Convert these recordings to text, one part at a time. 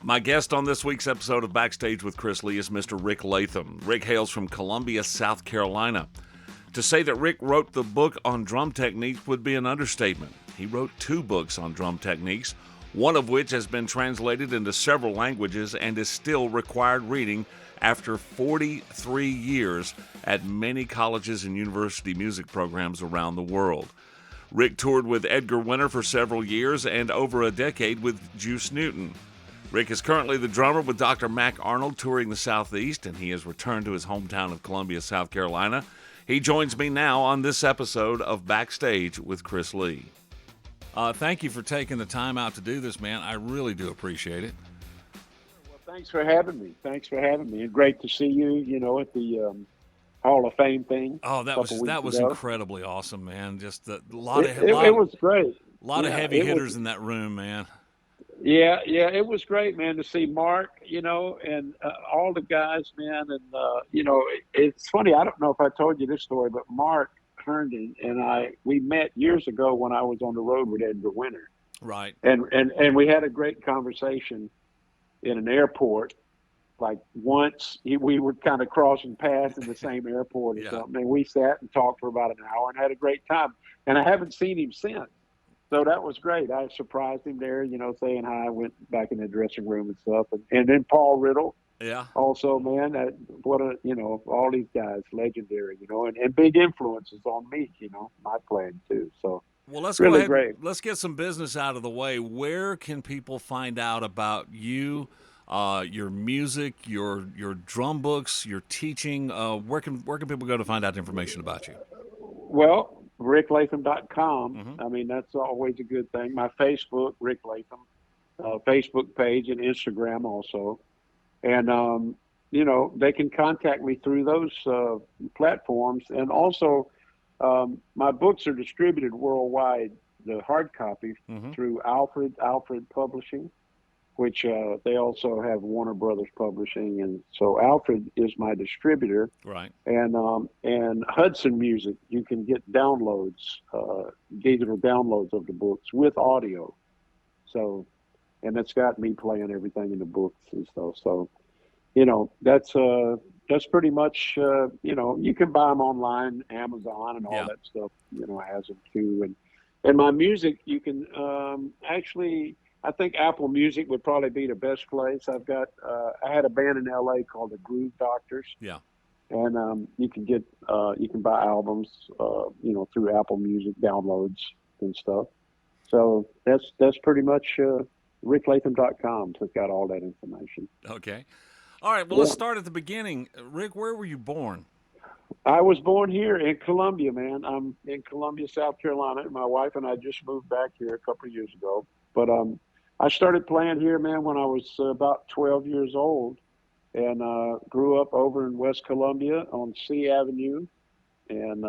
My guest on this week's episode of Backstage with Chris Lee is Mr. Rick Latham. Rick hails from Columbia, South Carolina. To say that Rick wrote the book on drum techniques would be an understatement. He wrote 2 books on drum techniques, one of which has been translated into several languages and is still required reading after 43 years at many colleges and university music programs around the world. Rick toured with Edgar Winter for several years and over a decade with Juice Newton. Rick is currently the drummer with Dr. Mac Arnold touring the Southeast, and he has returned to his hometown of Columbia, South Carolina. He joins me now on this episode of Backstage with Chris Lee. Thank you for taking the time out to do this, man. I really do appreciate it. Well, thanks for having me. And great to see you, at the Hall of Fame thing. Oh, that was incredibly awesome, man. Just a lot of it was great. A lot of heavy hitters in that room, man. Yeah, it was great, man, to see Mark, and all the guys, man. And, it's funny. I don't know if I told you this story, but Mark Herndon and we met years ago when I was on the road with Edgar Winter. Right. And we had a great conversation in an airport. Like once we were kind of crossing paths in the same airport or something. And we sat and talked for about an hour and had a great time. And I haven't seen him since. So that was great. I surprised him there, saying hi. I went back in the dressing room and stuff. And then Paul Riddle. Yeah. Also, man, all these guys, legendary, and big influences on me, my playing too. So, well, let's really go ahead. Great. Let's get some business out of the way. Where can people find out about you, your music, your drum books, your teaching? Where can people go to find out information about you? Well, ricklatham.com. Mm-hmm. I mean, that's always a good thing. My Facebook, Rick Latham, Facebook page, and Instagram also. And, they can contact me through those platforms. And also, my books are distributed worldwide, the hard copy, through Alfred Publishing, which they also have Warner Brothers Publishing. And so Alfred is my distributor. Right. And Hudson Music, you can get downloads, digital downloads of the books with audio. So, and it's got me playing everything in the books and stuff. So, that's pretty much, you can buy them online, Amazon and all that stuff, has them too. And my music, you can actually, I think Apple Music would probably be the best place. I've got, I had a band in LA called the Groove Doctors. Yeah. And you can buy albums, through Apple Music downloads and stuff. So that's pretty much ricklatham.com took out all that information. Okay. All right. Well, let's start at the beginning. Rick, where were you born? I was born here in Columbia, man. I'm in Columbia, South Carolina. My wife and I just moved back here a couple of years ago. But I started playing here, man, when I was about 12 years old, and grew up over in West Columbia on C Avenue, and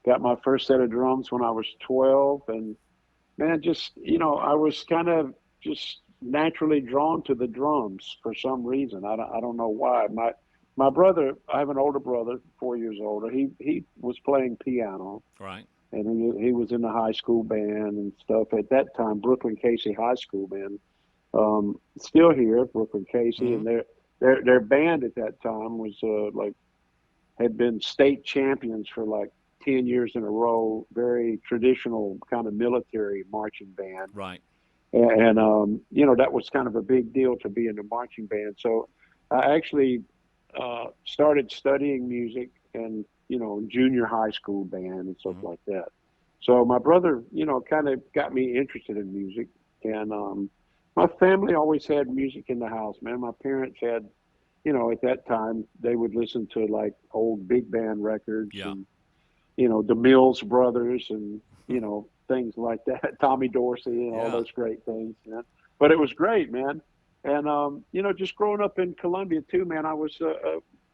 got my first set of drums when I was 12. And, man, just, I was kind of just naturally drawn to the drums for some reason. I don't know why. My brother, I have an older brother, 4 years older. He was playing piano. Right. And he was in the high school band and stuff. At that time, Brooklyn Casey High School band, still here, Brooklyn Casey. Mm-hmm. And their band at that time was had been state champions for like 10 years in a row. Very traditional kind of military marching band. Right. And that was kind of a big deal to be in the marching band. So I actually started studying music and, junior high school band and stuff like that. So my brother, kind of got me interested in music. And my family always had music in the house, man. My parents had, at that time, they would listen to like old big band records and, the Mills Brothers and, things like that, Tommy Dorsey and all those great things, man. But it was great, man. And, just growing up in Columbia too, man, I was,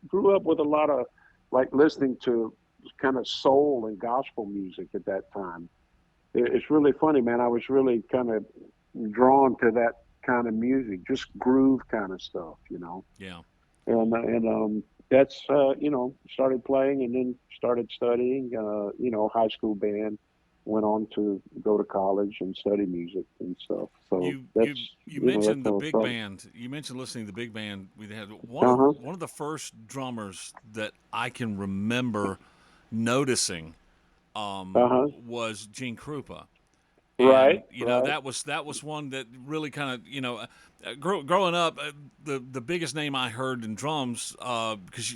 grew up with a lot of like listening to kind of soul and gospel music at that time. It's really funny, man. I was really kind of drawn to that kind of music, just groove kind of stuff, Yeah. And that's, started playing and then started studying, high school band. went on to go to college and study music and stuff. So You that's, you you that's mentioned the how it big started. band. You mentioned listening to the big band. We had Uh huh. one of the first drummers that I can remember noticing Uh huh. was Gene Krupa. And Right. Right. that was one that really kind of growing up, the biggest name I heard in drums because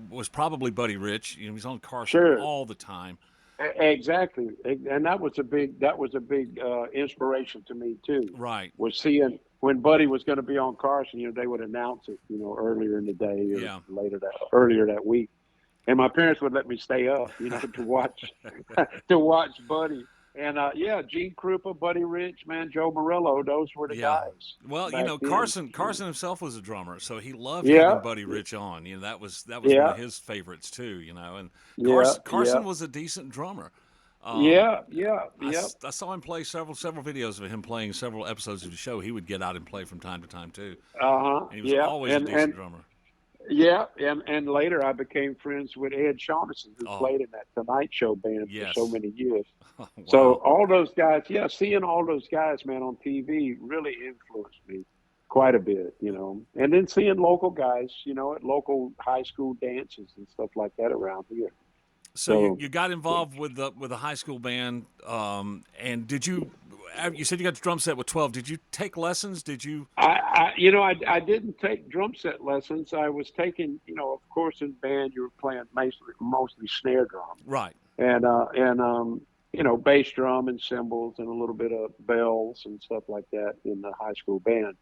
was probably Buddy Rich. He was on Carson Sure. all the time. Exactly, and that was a big inspiration to me too. Right. Was seeing when Buddy was going to be on Carson, they would announce it, earlier in the day or Yeah. earlier that week, and my parents would let me stay up, to watch to watch Buddy. And yeah, Gene Krupa, Buddy Rich, man, Joe Morello, those were the Yeah. guys Well, back then. Carson himself was a drummer, so he loved having Yeah, Buddy Rich on. That was one yeah, of his favorites too. And yeah, yeah, Carson was a decent drummer. Um, yeah, yeah, yeah. I saw him play several videos of him playing several episodes of the show. He would get out and play from time to time too, Uh-huh. and he was Yeah. always a And decent drummer. yeah, and later I became friends with Ed Shaughnessy, who Oh, played in that Tonight Show band for so yes. many years. So Wow. all those guys, yeah, seeing all those guys, man, on TV really influenced me quite a bit. And then seeing local guys, at local high school dances and stuff like that around here. So So you got involved with the high school band, and did you? You said you got the drum set with 12. Did you take lessons? Did you? I didn't take drum set lessons. I was taking, of course, in band you were playing mostly snare drum Right. and bass drum and cymbals and a little bit of bells and stuff like that in the high school band.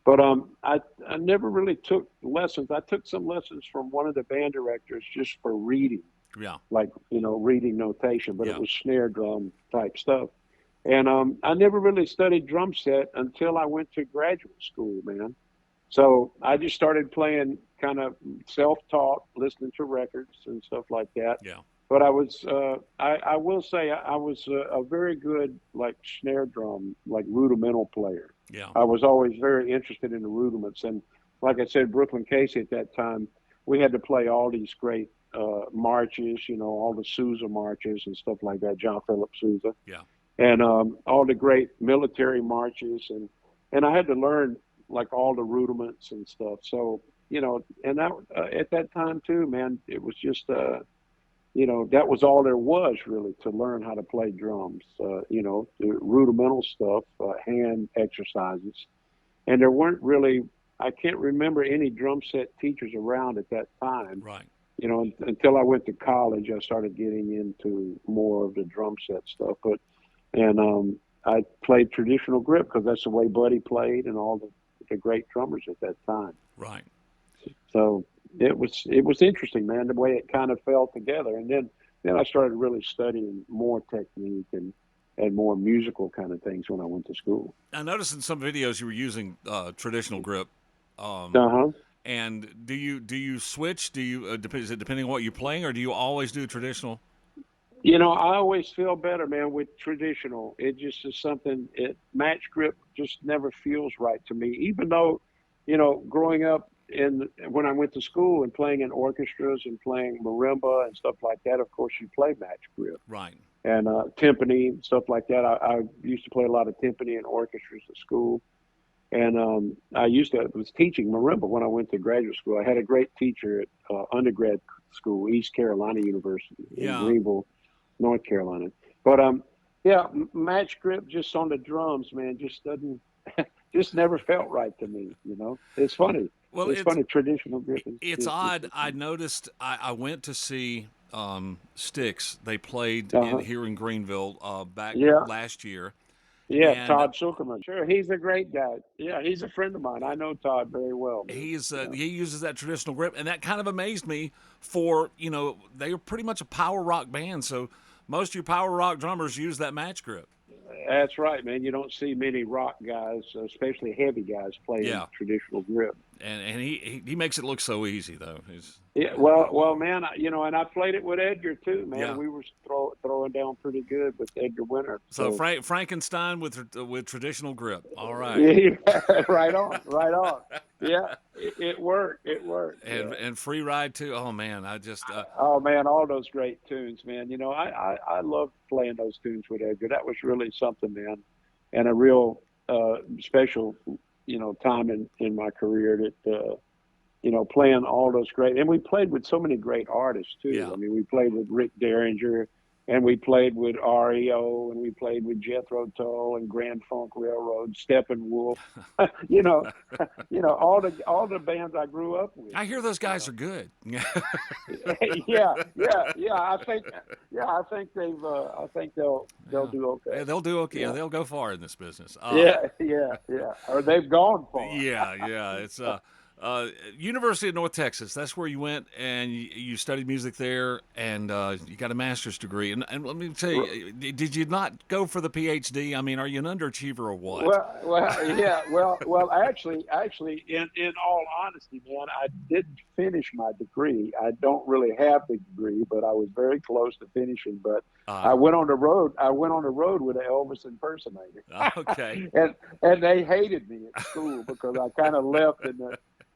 But I never really took lessons. I took some lessons from one of the band directors just for reading, Yeah. like reading notation, but it Yeah. was snare drum type stuff. And I never really studied drum set until I went to graduate school, man. So I just started playing kind of self-taught, listening to records and stuff like that. Yeah. But I will say I was a very good like snare drum, like rudimental player. Yeah. I was always very interested in the rudiments, and like I said, Brooklyn Casey at that time, we had to play all these great marches, all the Sousa marches and stuff like that, John Philip Sousa, Yeah. and all the great military marches, and I had to learn like all the rudiments and stuff. So and that at that time too, man, it was just that was all there was really to learn how to play drums. The rudimental stuff, hand exercises, and there weren't really. I can't remember any drum set teachers around at that time. Right. Until I went to college, I started getting into more of the drum set stuff. And I played traditional grip because that's the way Buddy played and all the great drummers at that time. Right. So it was interesting, man, the way it kind of fell together. And then I started really studying more technique and more musical kind of things when I went to school. I noticed in some videos you were using traditional grip. Uh huh. And do you switch? Do you is it depending on what you're playing, or do you always do traditional? I always feel better, man, with traditional. It just is something. Match grip just never feels right to me, even though, growing up when I went to school and playing in orchestras and playing marimba and stuff like that. Of course, you play match grip Right. and timpani and stuff like that. I used to play a lot of timpani in orchestras at school, and I was teaching marimba when I went to graduate school. I had a great teacher at undergrad school, East Carolina University in Yeah. Greenville, North Carolina. But yeah, match grip just on the drums, man, just doesn't, just never felt right to me. It's funny. Well, It's funny. Traditional grip it's is odd. just. I noticed. I went to see Styx. They played Uh in huh. here in Greenville back Yeah. last year, Yeah. and Todd Zuckerman. Sure, he's a great guy. Yeah, he's a friend of mine. I know Todd very well, man. Yeah. he uses that traditional grip, and that kind of amazed me. For they are pretty much a power rock band, so most of your power rock drummers use that match grip. That's right, man. You don't see many rock guys, especially heavy guys, playing Yeah, traditional grip. and he makes it look so easy though. Yeah, man, and I played it with Edgar too, man. Yeah. We were throwing down pretty good with Edgar Winter. So So Frankenstein with traditional grip. All right. yeah, right on, right on. Yeah, it worked. It worked. Yeah. And free ride too. Oh man, I just Oh man, all those great tunes, man. I loved playing those tunes with Edgar. That was really something, man, and a real special, time in my career that playing all those great, and we played with so many great artists too. yeah. I mean, we played with Rick Derringer, and we played with REO, and we played with Jethro Tull and Grand Funk Railroad, Steppenwolf. you know, all the bands I grew up with. I hear those guys are good. Yeah. I think they'll Yeah. do okay. Yeah, they'll do okay. Yeah, Yeah, they'll go far in this business. yeah. Or they've gone far. Yeah. It's University of North Texas. That's where you went, and you studied music there, and you got a master's degree. And let me tell you, did you not go for the PhD? I mean, are you an underachiever or what? Yeah. Actually, in all honesty, man, I didn't finish my degree. I don't really have the degree, but I was very close to finishing. But Uh, I went on the road. I went on the road with an Elvis impersonator, okay. and they hated me at school because I kind of left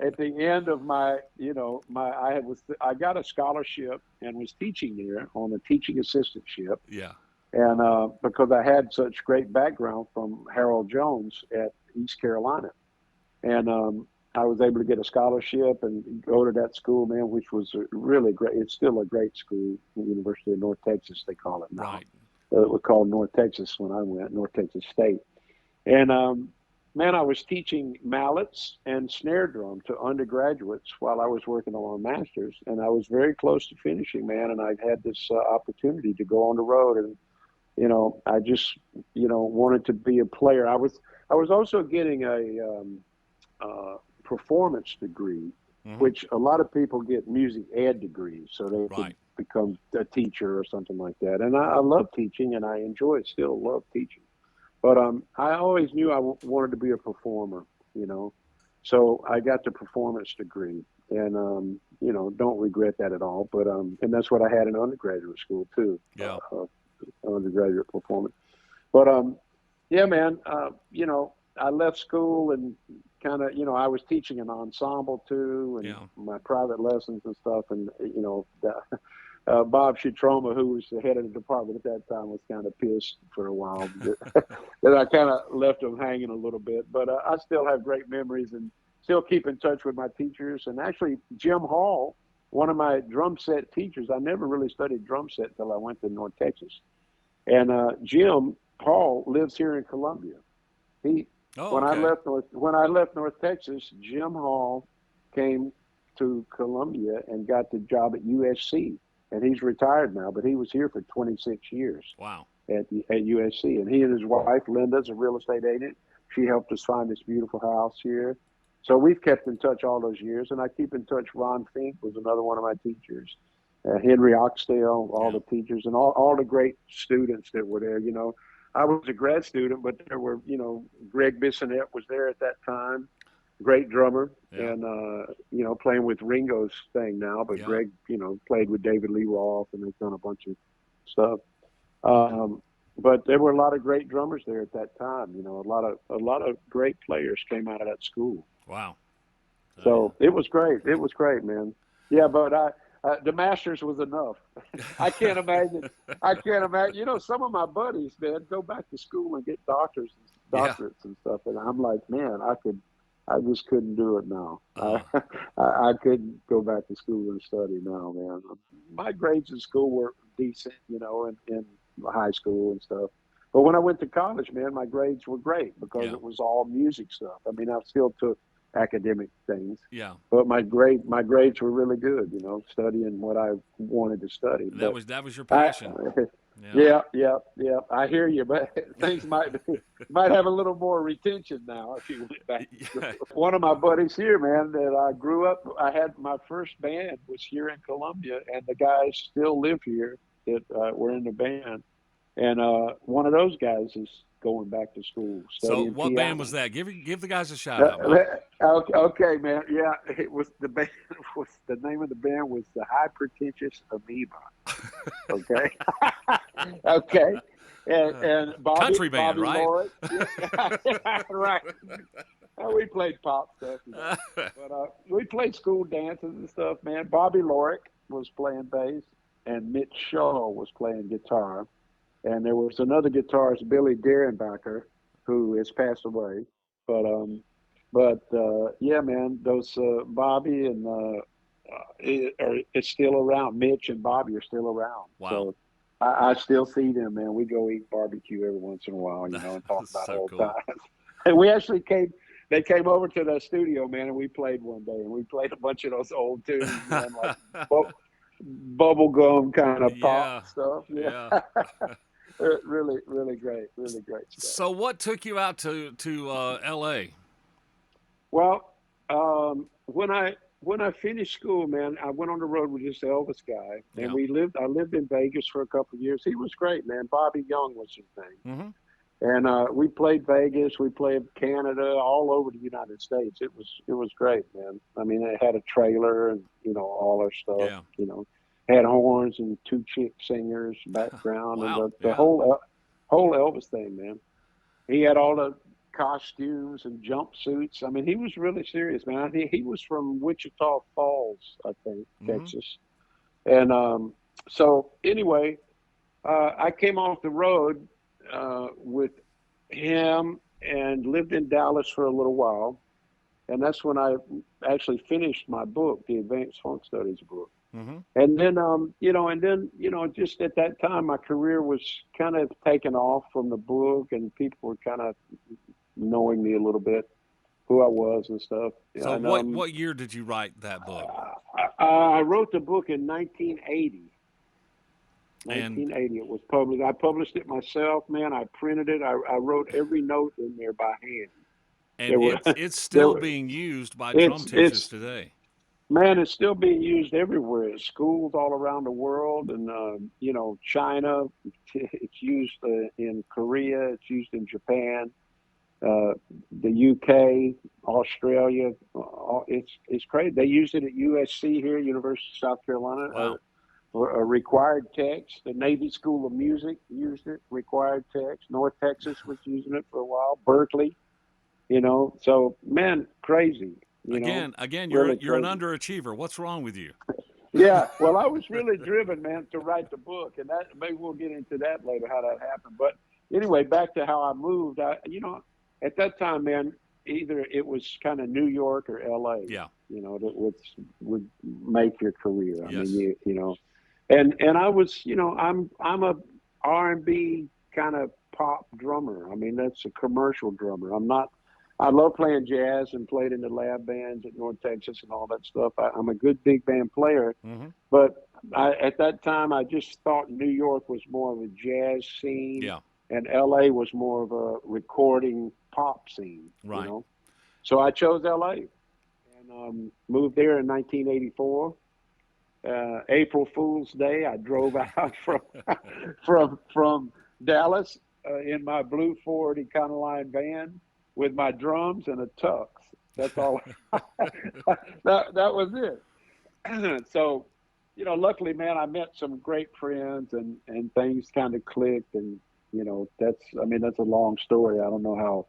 at the end of my, I got a scholarship and was teaching there on a teaching assistantship. Yeah. And because I had such great background from Harold Jones at East Carolina, and I was able to get a scholarship and go to that school, man, which was really great. It's still a great school, the University of North Texas, they call it now. Right. It was called North Texas when I went, North Texas State. And man, I was teaching mallets and snare drum to undergraduates while I was working on my master's, and I was very close to finishing, man. And I had this opportunity to go on the road, and I just, wanted to be a player. I was also getting a performance degree, which a lot of people get music ed degrees, so they Right. could become a teacher or something like that. And I love teaching, and I enjoy it, still love teaching. But I always knew I wanted to be a performer, so I got the performance degree, and don't regret that at all. But and that's what I had in undergraduate school too. Yeah. Undergraduate performance. But yeah, man, I left school and kind of, I was teaching an ensemble too, and Yeah. my private lessons and stuff, and Bob Shitroma, who was the head of the department at that time, was kind of pissed for a while that I kind of left him hanging a little bit. But I still have great memories and still keep in touch with my teachers. And actually, Jim Hall, one of my drum set teachers, I never really studied drum set until I went to North Texas. And Jim Hall lives here in Columbia. Oh, When okay. I left North Texas, Jim Hall came to Columbia and got the job at USC. And he's retired now, but he was here for 26 years Wow. at USC. And he and his wife, Linda's a real estate agent. She helped us find this beautiful house here. So we've kept in touch all those years. And I keep in touch. Ron Fink was another one of my teachers. Henry Oxdale, all the teachers, and all the great students that were there. I was a grad student, but there were, Greg Bissonette was there at that time. Great drummer, and playing with Ringo's thing now. But Greg, played with David Lee Roth, and they've done a bunch of stuff. But there were a lot of great drummers there at that time. A lot of great players came out of that school. Wow. So it was great. It was great, man. Yeah, but the Masters was enough. I can't imagine. Some of my buddies, man, go back to school and get doctorates and stuff, and I'm like, man, I just couldn't do it now. I couldn't go back to school and study now, man. My grades in school were decent, in high school and stuff. But when I went to college, man, my grades were great because it was all music stuff. I mean, I still took academic things. Yeah. But my grades were really good, studying what I wanted to study. That was your passion. Yeah. I hear you, but things might have a little more retention now if you went back. One of my buddies here, man, that I grew up, I had my first band was here in Columbia, and the guys still live here that were in the band. And one of those guys is going back to school. So Studying what piano. band was that? Give the guys a shout out, Bob. Okay, man. Yeah, it was the band was the name of the band was the Hypertentious Amoeba. Okay, okay, and Country band, Bobby right? Lorick. Yeah, right. We played pop stuff, but we played school dances and stuff, man. Bobby Lorick was playing bass, and Mitch Shaw was playing guitar, and there was another guitarist, Billy Derringer, who has passed away. But yeah, man, those Bobby and it's still around. Mitch and Bobby are still around, Wow, so I still see them, man. We go eat barbecue every once in a while, and talk that's about so old cool. times. And we actually came. They came over to the studio, man, and we played one day, and we played a bunch of those old tunes, man, like bubble gum kind of pop Yeah, stuff. yeah. Yeah, really, really great stuff. So, what took you out to L.A.? Well, when I finished school, man, I went on the road with this Elvis guy, and Yeah. I lived in Vegas for a couple of years. He was great, man. Bobby Young was his name, Hmm. and we played Vegas, we played Canada, all over the United States. It was great, man. I mean, it had a trailer and all our stuff. Yeah. Had horns and two chick singers background, and Wow. the Yeah. whole Elvis thing, man. He had all the costumes and jumpsuits. I mean, he was really serious, man. I think he was from Wichita Falls, I think, Hmm. Texas. And so anyway, I came off the road with him and lived in Dallas for a little while. And that's when I actually finished my book, the Advanced Funk Studies book. Hmm. And then, just at that time, my career was kind of taken off from the book, and people were kind of knowing me a little bit, who I was and stuff. So, And what year did you write that book? I wrote the book in 1980. And 1980, it was published. I published it myself, man. I printed it. I wrote every note in there by hand. and There were, it's there still were. being used by drum teachers It's today. Man, it's still being used everywhere. At schools all around the world, and China. It's used in Korea. It's used in Japan, uh, the UK, Australia. It's crazy. They use it at USC here, University of South Carolina. Wow. A required text. The Navy School of Music used it. Required text. North Texas was using it for a while. Berkeley. So man, crazy. Again, Really you're an crazy. underachiever. What's wrong with you? Yeah, well, I was really driven, man, to write the book, and that maybe we'll get into that later, how that happened. But anyway, back to how I moved. At that time, man, either it was kind of New York or L.A. Yeah. That would make your career. I mean, Yes. and I was, I'm a R&B kind of pop drummer. I mean, that's a commercial drummer. I'm not. I love playing jazz and played in the lab bands at North Texas and all that stuff. I'm a good big band player, Hmm. but at that time I just thought New York was more of a jazz scene, Yeah. and LA was more of a recording pop scene. Right. So I chose LA and moved there in 1984. April Fool's Day, I drove out from Dallas in my blue Ford Econoline van with my drums and a tux. That's all. That was it. So, luckily, man, I met some great friends, and things kind of clicked, and that's a long story. I don't know how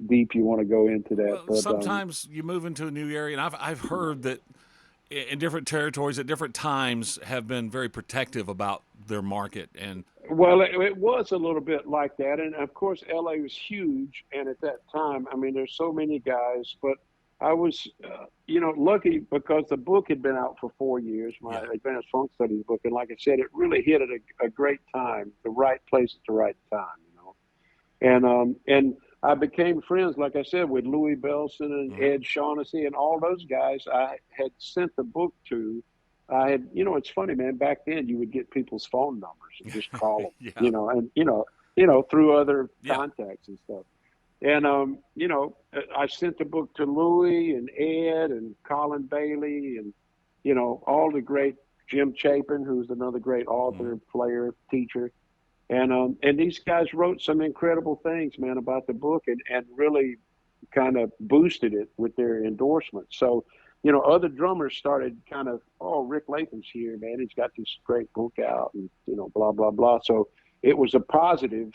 deep you want to go into that, Well, but sometimes you move into a new area, and I've heard that in different territories at different times have been very protective about their market. And well, it was a little bit like that, and of course, LA was huge, and at that time, I mean, there's so many guys, but I was, lucky because the book had been out for 4 years, my yeah. advanced funk studies book, and like I said, it really hit at a great time, the right place at the right time. And I became friends, like I said, with Louis Bellson and Hmm. Ed Shaughnessy and all those guys I had sent the book to. It's funny, man. Back then, you would get people's phone numbers and just call them, Yeah. and through other Yeah. contacts and stuff. And I sent the book to Louis and Ed and Colin Bailey and all the great Jim Chapin, who's another great Hmm. author, player, teacher. And these guys wrote some incredible things, man, about the book, and really kind of boosted it with their endorsement. So, you know, other drummers started kind of, oh, Rick Latham's here, man. He's got this great book out, and you know, blah blah blah. So it was a positive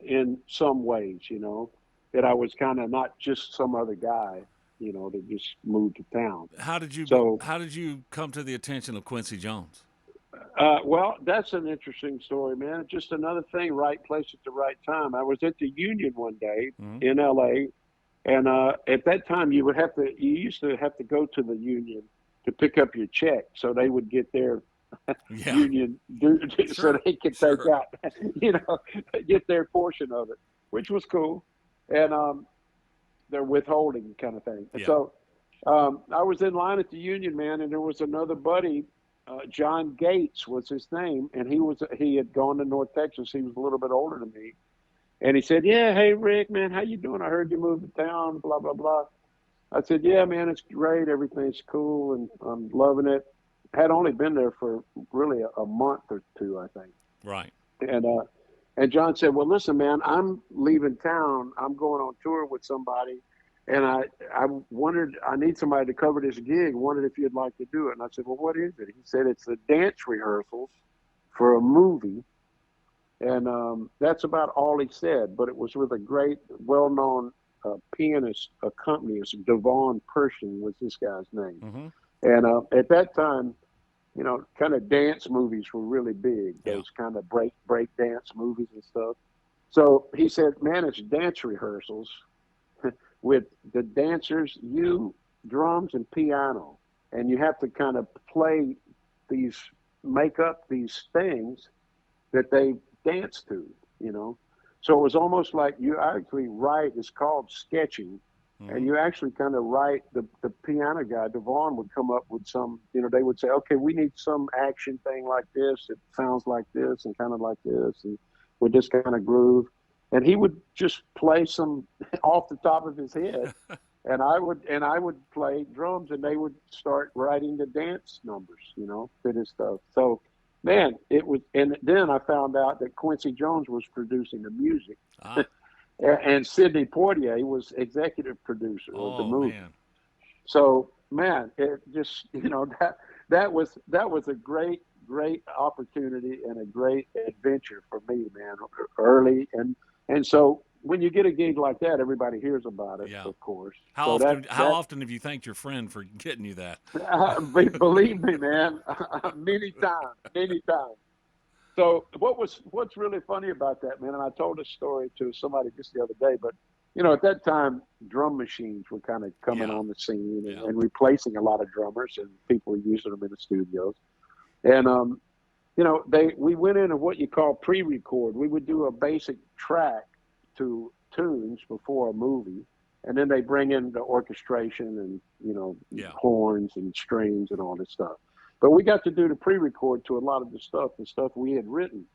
in some ways, you know, that I was kind of not just some other guy, you know, that just moved to town. So, How did you come to the attention of Quincy Jones? well, that's an interesting story, man. Just another thing, right place at the right time. I was at the Union one day Hmm. in LA, and at that time you used to have to go to the Union to pick up your check, so they would get their Yeah, union so sure, they could take sure. out, you know, get their portion of it, which was cool, and their withholding kind of thing. And Yeah. so I was in line at the Union, man, and there was another buddy, John Gates was his name, and he had gone to North Texas. He was a little bit older than me, and he said, "Yeah, hey Rick, man, how you doing? I heard you moved to town, blah blah blah." I said, "Yeah, man, it's great. Everything's cool, and I'm loving it." Had only been there for really a month or two, I think. Right. And and John said, "Well, listen, man, I'm leaving town. I'm going on tour with somebody, and I wondered I need somebody to cover this gig. Wondered if you'd like to do it." And I said, "Well, what is it?" He said, "It's the dance rehearsals for a movie." And that's about all he said. But it was with a great, well-known pianist accompanist. Devon Pershing was this guy's name. Hmm. And at that time, you know, kind of dance movies were really big. Yeah. Those kind of break dance movies and stuff. So he said, "Man, it's dance rehearsals with the dancers, you, drums, and piano, and you have to kind of play these, make up these things that they dance to, you know." So it was almost like you actually write. It's called sketching, and Hmm. you actually kind of write. The piano guy Devon would come up with some, you know, they would say, "Okay, we need some action thing like this. It sounds like this and kind of like this, and with this kind of groove." And he would just play some off the top of his head, and I would play drums, and they would start writing the dance numbers, you know, to this stuff. So, man, it was. And then I found out that Quincy Jones was producing the music, Ah. and Sidney Poitier was executive producer of the Oh movie. man. So, man, it just, you know, that was a great opportunity and a great adventure for me, man. Early, and so when you get a gig like that, everybody hears about it, Yeah. of course. So that How that often have you thanked your friend for getting you that? believe me, man, many times. So what's really funny about that, man? And I told a story to somebody just the other day, but you know, at that time, drum machines were kind of coming Yeah. on the scene, Yeah. and replacing a lot of drummers, and people were using them in the studios. And you know, we went into what you call pre-record. We would do a basic track to tunes before a movie, and then they bring in the orchestration and, you know, Yeah. horns and strings and all this stuff. But we got to do the pre-record to a lot of the stuff we had written.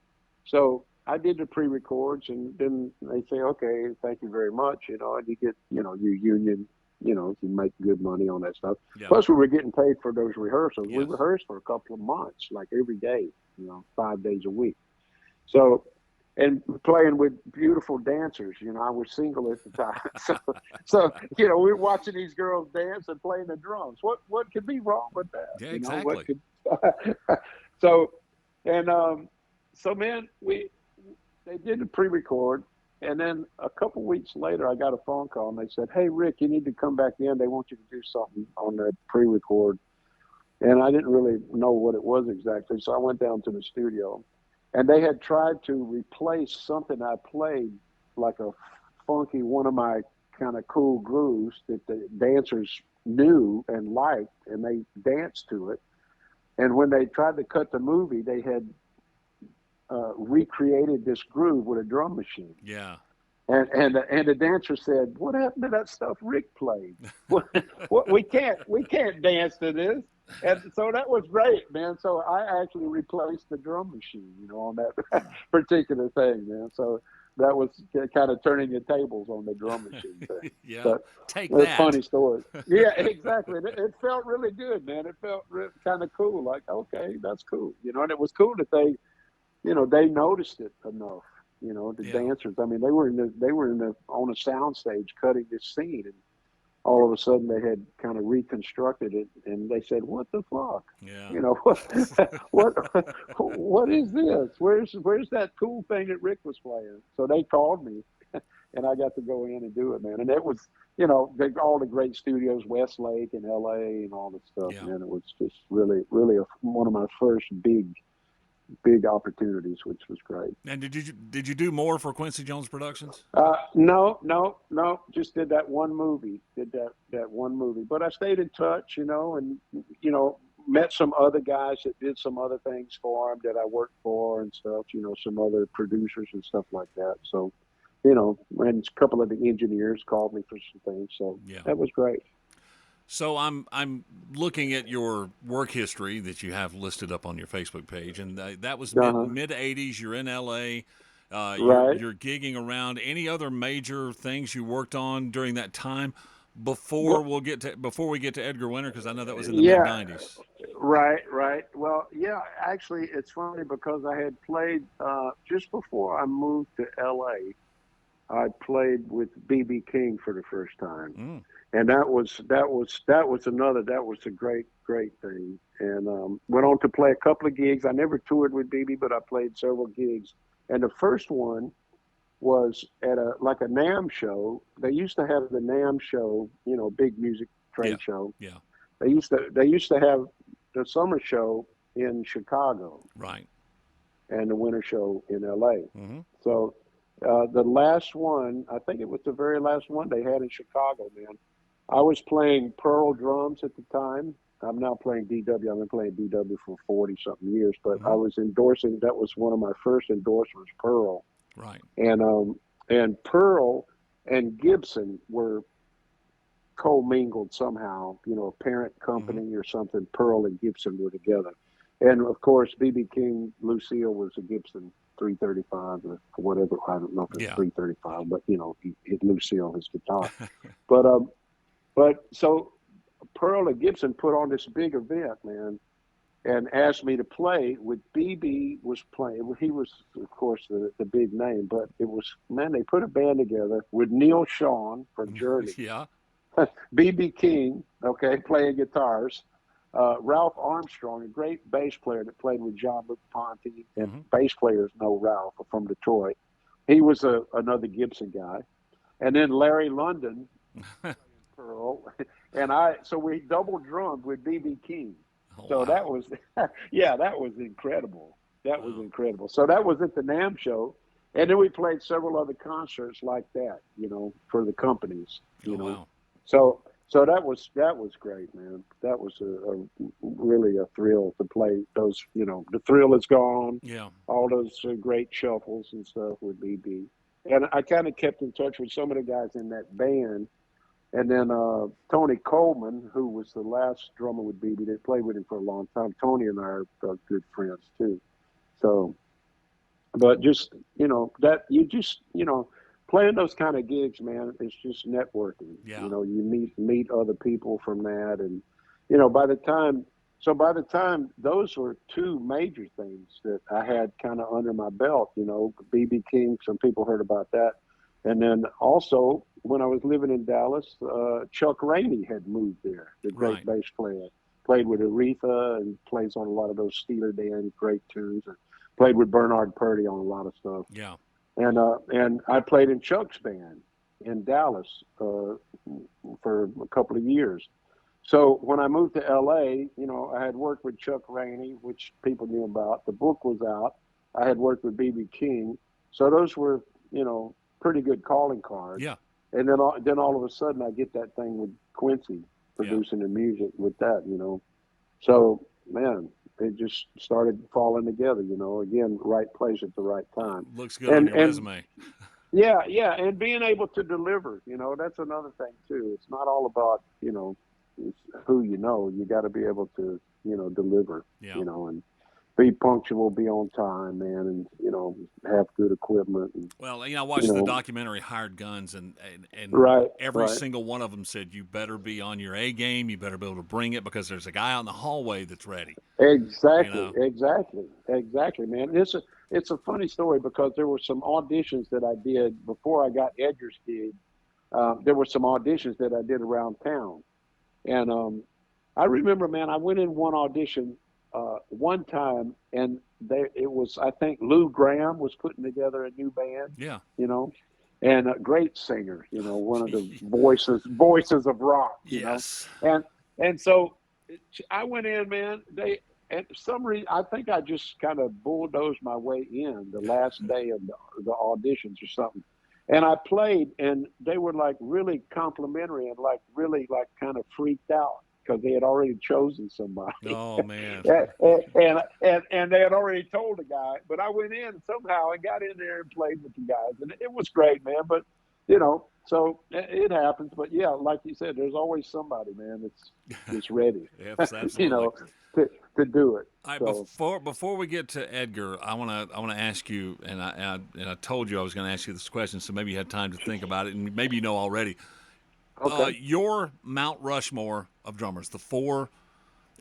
So I did the pre-records, and then they say, "Okay, thank you very much," you know, and you get, you know, your union, you know, you make good money on that stuff. Yeah. Plus, we were getting paid for those rehearsals. We Yes. rehearsed for a couple of months, like every day, you know, 5 days a week. So, and playing with beautiful dancers. You know, I was single at the time, so you know, we're watching these girls dance and playing the drums. What could be wrong with that? Yeah. You know, what Exactly. could? So, and so man, we they did the pre-record, and then a couple weeks later, I got a phone call, and they said, "Hey, Rick, you need to come back in. They want you to do something on the pre-record." And I didn't really know what it was exactly, so I went down to the studio, and they had tried to replace something I played, like a funky one of my kind of cool grooves that the dancers knew and liked, and they danced to it. And when they tried to cut the movie, they had recreated this groove with a drum machine. Yeah. And the dancer said, "What happened to that stuff Rick played? What we can't dance to this." And so that was great, man. So I actually replaced the drum machine, you know, on that particular thing, man. So that was kind of turning the tables on the drum machine thing. Yeah. But Take a that. funny story. Yeah, exactly. It felt really good, man. It felt kind of cool. Like, okay, that's cool, you know. And it was cool that they, you know, they noticed it enough, the Yeah. dancers. I mean, they were on a sound stage cutting this scene, and all of a sudden they had kind of reconstructed it, and they said, "What the fuck? Yeah. What is this? Where's that cool thing that Rick was playing?" So they called me, and I got to go in and do it, man. And it was, all the great studios, Westlake and L.A. and all this stuff, Yeah. man. It was just really, really one of my first big opportunities, which was great. And did you do more for Quincy Jones Productions? No. Just did that one movie. That one movie. But I stayed in touch, and met some other guys that did some other things for him that I worked for and stuff. Some other producers and stuff like that. So, and a couple of the engineers called me for some things. So Yeah. that was great. So I'm looking at your work history that you have listed up on your Facebook page, and that was Uh-huh. mid '80s. You're in LA. Right. You're gigging around. Any other major things you worked on during that time before Well, before we get to Edgar Winter? Because I know that was in the mid yeah. '90s. Right. Well, yeah, actually, it's funny because I had played just before I moved to LA. I played with BB King for the first time, Mm. and that was a great thing. And went on to play a couple of gigs. I never toured with BB, but I played several gigs. And the first one was at a NAMM show. They used to have the NAMM show, big music Yeah. trade show. Yeah. They used to have the summer show in Chicago Right. and the winter show in LA. Mm-hmm. So the last one, I think it was the very last one they had in Chicago, man. I was playing Pearl drums at the time. I'm now playing DW. I've been playing DW for 40 something years, but Mm-hmm. I was endorsing, that was one of my first endorsements, Pearl. Right. And Pearl and Gibson were commingled somehow, a parent Mm-hmm. company or something. Pearl and Gibson were together. And of course, BB King, Lucille was a Gibson 335 or whatever. I don't know if it's Yeah. 335, but he Lucille his guitar. But so Pearl and Gibson put on this big event, man, and asked me to play with BB was playing. He was, of course, the big name, but it was, man, they put a band together with Neil Sean from Journey, Yeah. BB King, okay, playing guitars, Ralph Armstrong, a great bass player that played with Jean-Luc Ponty, and Mm-hmm. bass players know Ralph from Detroit. He was another Gibson guy. And then Larry London, Pearl, and so we double drummed with BB King. Oh, So wow. that was, yeah, that was incredible. That was Wow. incredible. So that was at the NAMM show. And then we played several other concerts like that, for the companies, Oh, wow. So that was great, man. That was really a thrill to play those, the thrill is gone, Yeah. all those great shuffles and stuff with BB. And I kind of kept in touch with some of the guys in that band. And then Tony Coleman, who was the last drummer with BB, they played with him for a long time. Tony and I are good friends too. So, but just that you just playing those kind of gigs, man, it's just networking. Yeah. You meet other people from that, and by the time those were two major things that I had kind of under my belt. BB King, some people heard about that. And then also, when I was living in Dallas, Chuck Rainey had moved there, the great Right. bass player. Played with Aretha and plays on a lot of those Steeler Dan great tunes. And played with Bernard Purdy on a lot of stuff. Yeah. And I played in Chuck's band in Dallas for a couple of years. So when I moved to LA, I had worked with Chuck Rainey, which people knew about. The book was out. I had worked with BB King. So those were, pretty good calling cards. Yeah. And then all of a sudden I get that thing with Quincy Yeah. producing the music with that, So, man, it just started falling together, again, right place at the right time. Looks good on your And resume. yeah, and being able to deliver, that's another thing too. It's not all about, it's who you got to be able to, deliver, Yeah. and be punctual, be on time, man, and, have good equipment. And, Well, I watched the documentary Hired Guns, and right, every right. single one of them said you better be on your A game. You better be able to bring it because there's a guy out in the hallway that's ready. You Exactly, know. exactly, exactly, man. it's a funny story because there were some auditions that I did before I got Edgar's gig. There were some auditions that I did around town, and I remember, man, I went in one audition one time, and it was, I think Lou Graham was putting together a new band, Yeah. you know, and a great singer, you know, one of the voices of rock, you know, Yes. and so I went in, man. And for some reason, I think I just kind of bulldozed my way in the last day of the auditions or something. And I played, and they were like really complimentary and like really like kind of freaked out because they had already chosen somebody. Oh man. and they had already told the guy. But I went in somehow and got in there and played with the guys, and it was great, man. But you know, so it happens. But yeah, like you said, there's always somebody, man, that's ready. Yes, You absolutely. know, to do it. All right, So before we get to Edgar, I wanna ask you, and I told you I was going to ask you this question, so maybe you had time to think about it, and maybe you know already. okay, Your Mount Rushmore of drummers, the four,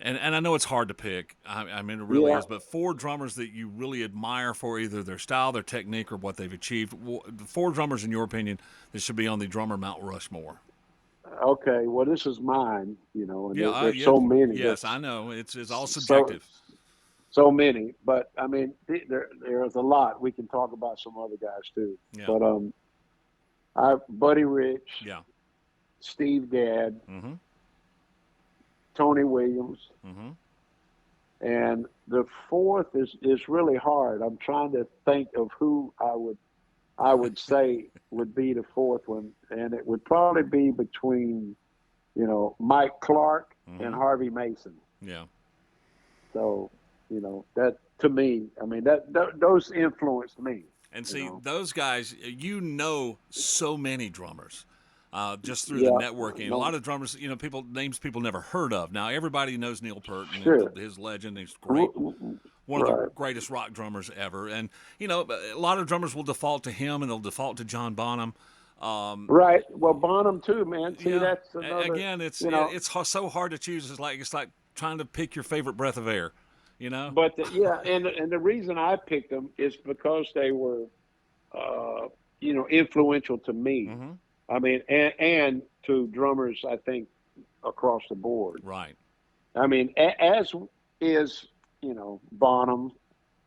and I know it's hard to pick. I mean, it really yeah, is, but four drummers that you really admire for either their style, their technique, or what they've achieved. The four drummers, in your opinion, that should be on the drummer Mount Rushmore. okay. Well, this is mine, you know, and Yeah, there's yeah, so many. yes, I know. It's all So subjective. so many, but I mean, there's a lot. We can talk about some other guys too, Yeah, but I Buddy Rich, yeah. Steve Gadd, Mm-hmm. Tony Williams, Mm-hmm. and the fourth is really hard. I'm trying to think of who I would say would be the fourth one, and it would probably be between, you know, Mike Clark and Mm-hmm. Harvey Mason. Yeah. So, you know, that to me, I mean, those influenced me. And You see, know, those guys, so many drummers just through the yeah, networking. A no, lot of drummers, names people never heard of. Now, everybody knows Neil Peart and sure, his legend. He's R- great, r- one of the right, greatest rock drummers ever. And, a lot of drummers will default to him and they'll default to John Bonham. Um, right. Well, Bonham too, man. See, yeah, that's another. again, it's You know, so hard to choose. It's like trying to pick your favorite breath of air, you know? but yeah, and the reason I picked them is because they were, uh, you know, influential to me. Mm-hmm. I mean, and to drummers, I think across the board. Right. I mean, as is, you know, Bonham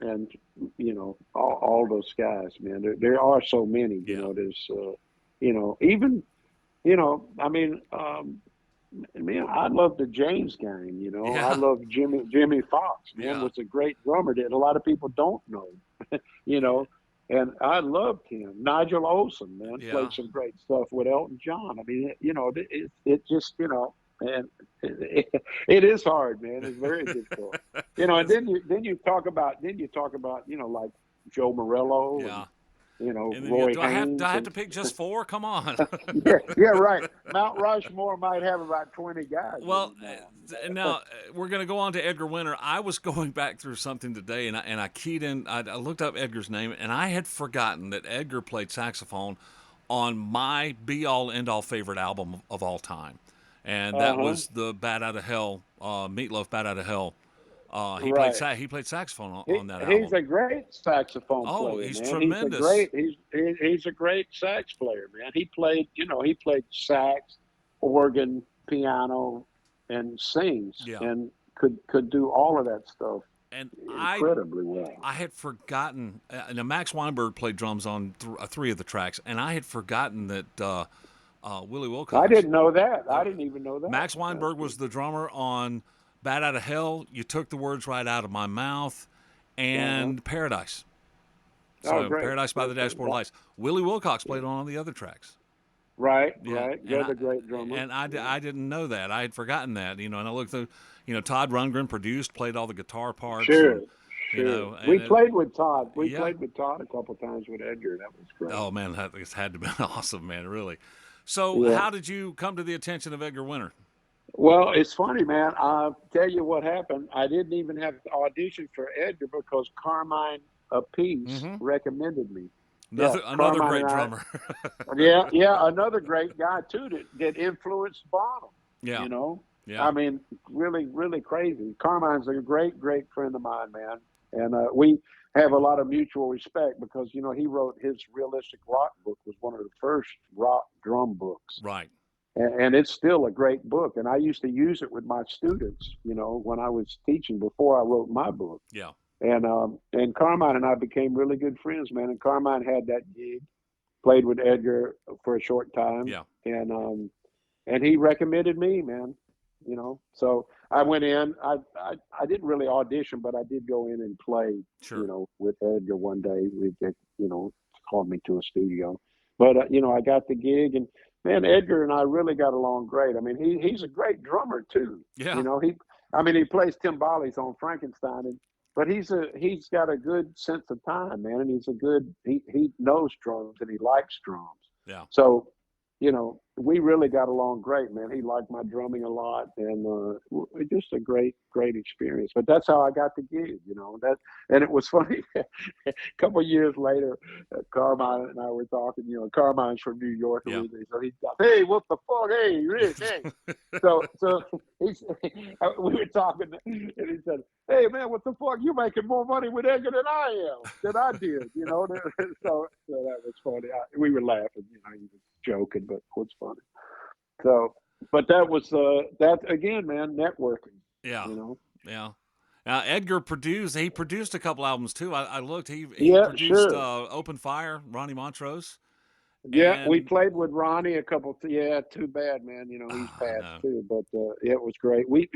and, you know, all those guys, man. There are so many, you Yeah. know, there's, you know, even, you know, I mean, man, I love the James gang, you know. I Yeah. love Jimmy Fox, man, Yeah. was a great drummer that a lot of people don't know, you know. And I loved him. Nigel Olsson, man, Yeah. played some great stuff with Elton John. I mean, you know, it just, you know, and it is hard, man. It's very difficult, you know. And It's, then you talk about, you know, like Joe Morello and, yeah. you know, And then Roy do I Haynes have and to pick just four? Come on. yeah, right. Mount Rushmore might have about 20 guys in Well, it now. now we're going to go on to Edgar Winter. I was going back through something today, and I keyed in. I looked up Edgar's name, and I had forgotten that Edgar played saxophone on my be-all, end-all favorite album of all time, and that Uh-huh. was the Bat Out of Hell, Meatloaf, Bat Out of Hell. Right. He played saxophone He on that he's album. a great saxophone Oh, player, he's man. tremendous. He's a great sax player, man. He played sax, organ, piano, and sings, Yeah, and could do all of that stuff and incredibly well. I had forgotten. Now Max Weinberg played drums on three of the tracks, and I had forgotten that Willie I Wilcox. didn't know that. Uh, I didn't even know that. Max That's Weinberg cool. was the drummer on "Bat Out of Hell." You took the words right out of my mouth, Uh-huh. and "Paradise." Oh, So great. "Paradise by the Dashboard Lights." Willie Wilcox played on all the other tracks. Right, Yeah, right. and Another great drummer. Yeah. I didn't know that. I had forgotten that. And I looked through. Todd Rundgren produced, played all the guitar parts, Sure, and sure. We and played with Todd. We yeah. played with Todd a couple times with Edgar. That was great. Oh man, that it's had to be awesome, man. Really. So, Yeah. how did you come to the attention of Edgar Winter? Well, it's funny, man. I'll tell you what happened. I didn't even have to audition for Edgar because Carmine Apiece Mm-hmm. recommended me. Yeah, Another Carmine great and I. drummer. Yeah, another great guy too that influenced Bonham. Yeah, You know, yeah, I mean, really, really crazy. Carmine's a great, great friend of mine, man. And we have a lot of mutual respect because, you know, he wrote his realistic rock book was one of the first rock drum books. Right. And it's still a great book. And I used to use it with my students, you know, when I was teaching before I wrote my book. Yeah. And Carmine and I became really good friends, man. And Carmine had that gig, played with Edgar for a short time. Yeah. And he recommended me, man, you know. So I went in. I didn't really audition, but I did go in and play, Sure. you know, with Edgar one day. You know, called me to a studio. But, you know, I got the gig. And, man, Edgar and I really got along great. I mean, he's a great drummer, too. Yeah. You know, he plays timbales on Frankenstein. But he's got a good sense of time, man. And he knows drums and he likes drums. Yeah. So, you know, we really got along great, man. He liked my drumming a lot, and just a great experience. But that's how I got the gig, you know. And it was funny. A couple of years later, Carmine and I were talking. You know, Carmine's from New York, Yeah. so he's like, "Hey, what the fuck? Hey, Rick, hey." so we were talking, and he said, "Hey, man, what the fuck? You making more money with Edgar than I did, you know." So that was funny. We were laughing, you know. He was joking, but it was funny. So, but that was that again, man. Networking. Yeah. You know. Yeah. Now Edgar produced a couple albums too. I looked. He Yeah, produced sure. Open Fire, Ronnie Montrose. Yeah, we And played with Ronnie a couple. Yeah, too bad, man. You know, he's passed no. too. But it was great. We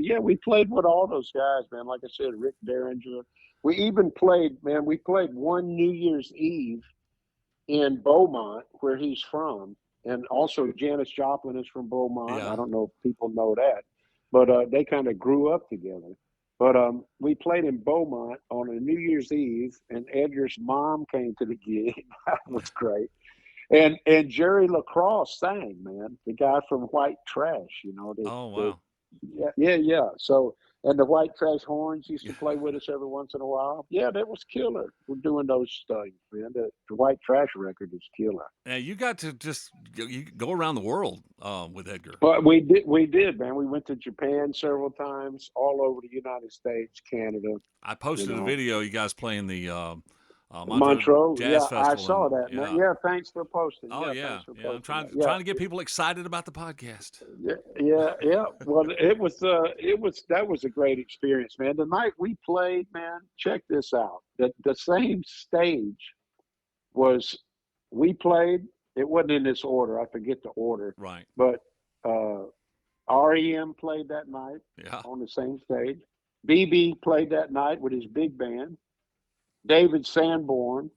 played with all those guys, man. Like I said, Rick Derringer. We even played, man. We played one New Year's Eve in Beaumont, where he's from, and also Janis Joplin is from Beaumont. Yeah. I don't know if people know that, but they kind of grew up together. But we played in Beaumont on a New Year's Eve, and Edgar's mom came to the gig. That was great. And Jerry LaCrosse sang, man, the guy from White Trash, you know. Oh wow. Yeah. So, and the White Trash Horns used to play with us every once in a while. Yeah, that was killer. We're doing those things, man. The White Trash record is killer. Yeah, you got to just you go around the world with Edgar. But we did, man. We went to Japan several times, all over the United States, Canada. I posted a video. You guys playing the Montreux Montreux, Jazz yeah, I Festival, saw and that, man. Yeah, thanks for posting. oh Yeah, yeah, thanks for yeah. I'm posting trying that. Yeah, trying to get people excited about the podcast. yeah. Well, that was a great experience, man. The night we played, man, check this out. The same stage was we played. It wasn't in this order. I forget the order, Right. but uh, REM played that night Yeah. on the same stage. BB played that night with his big band. David Sanborn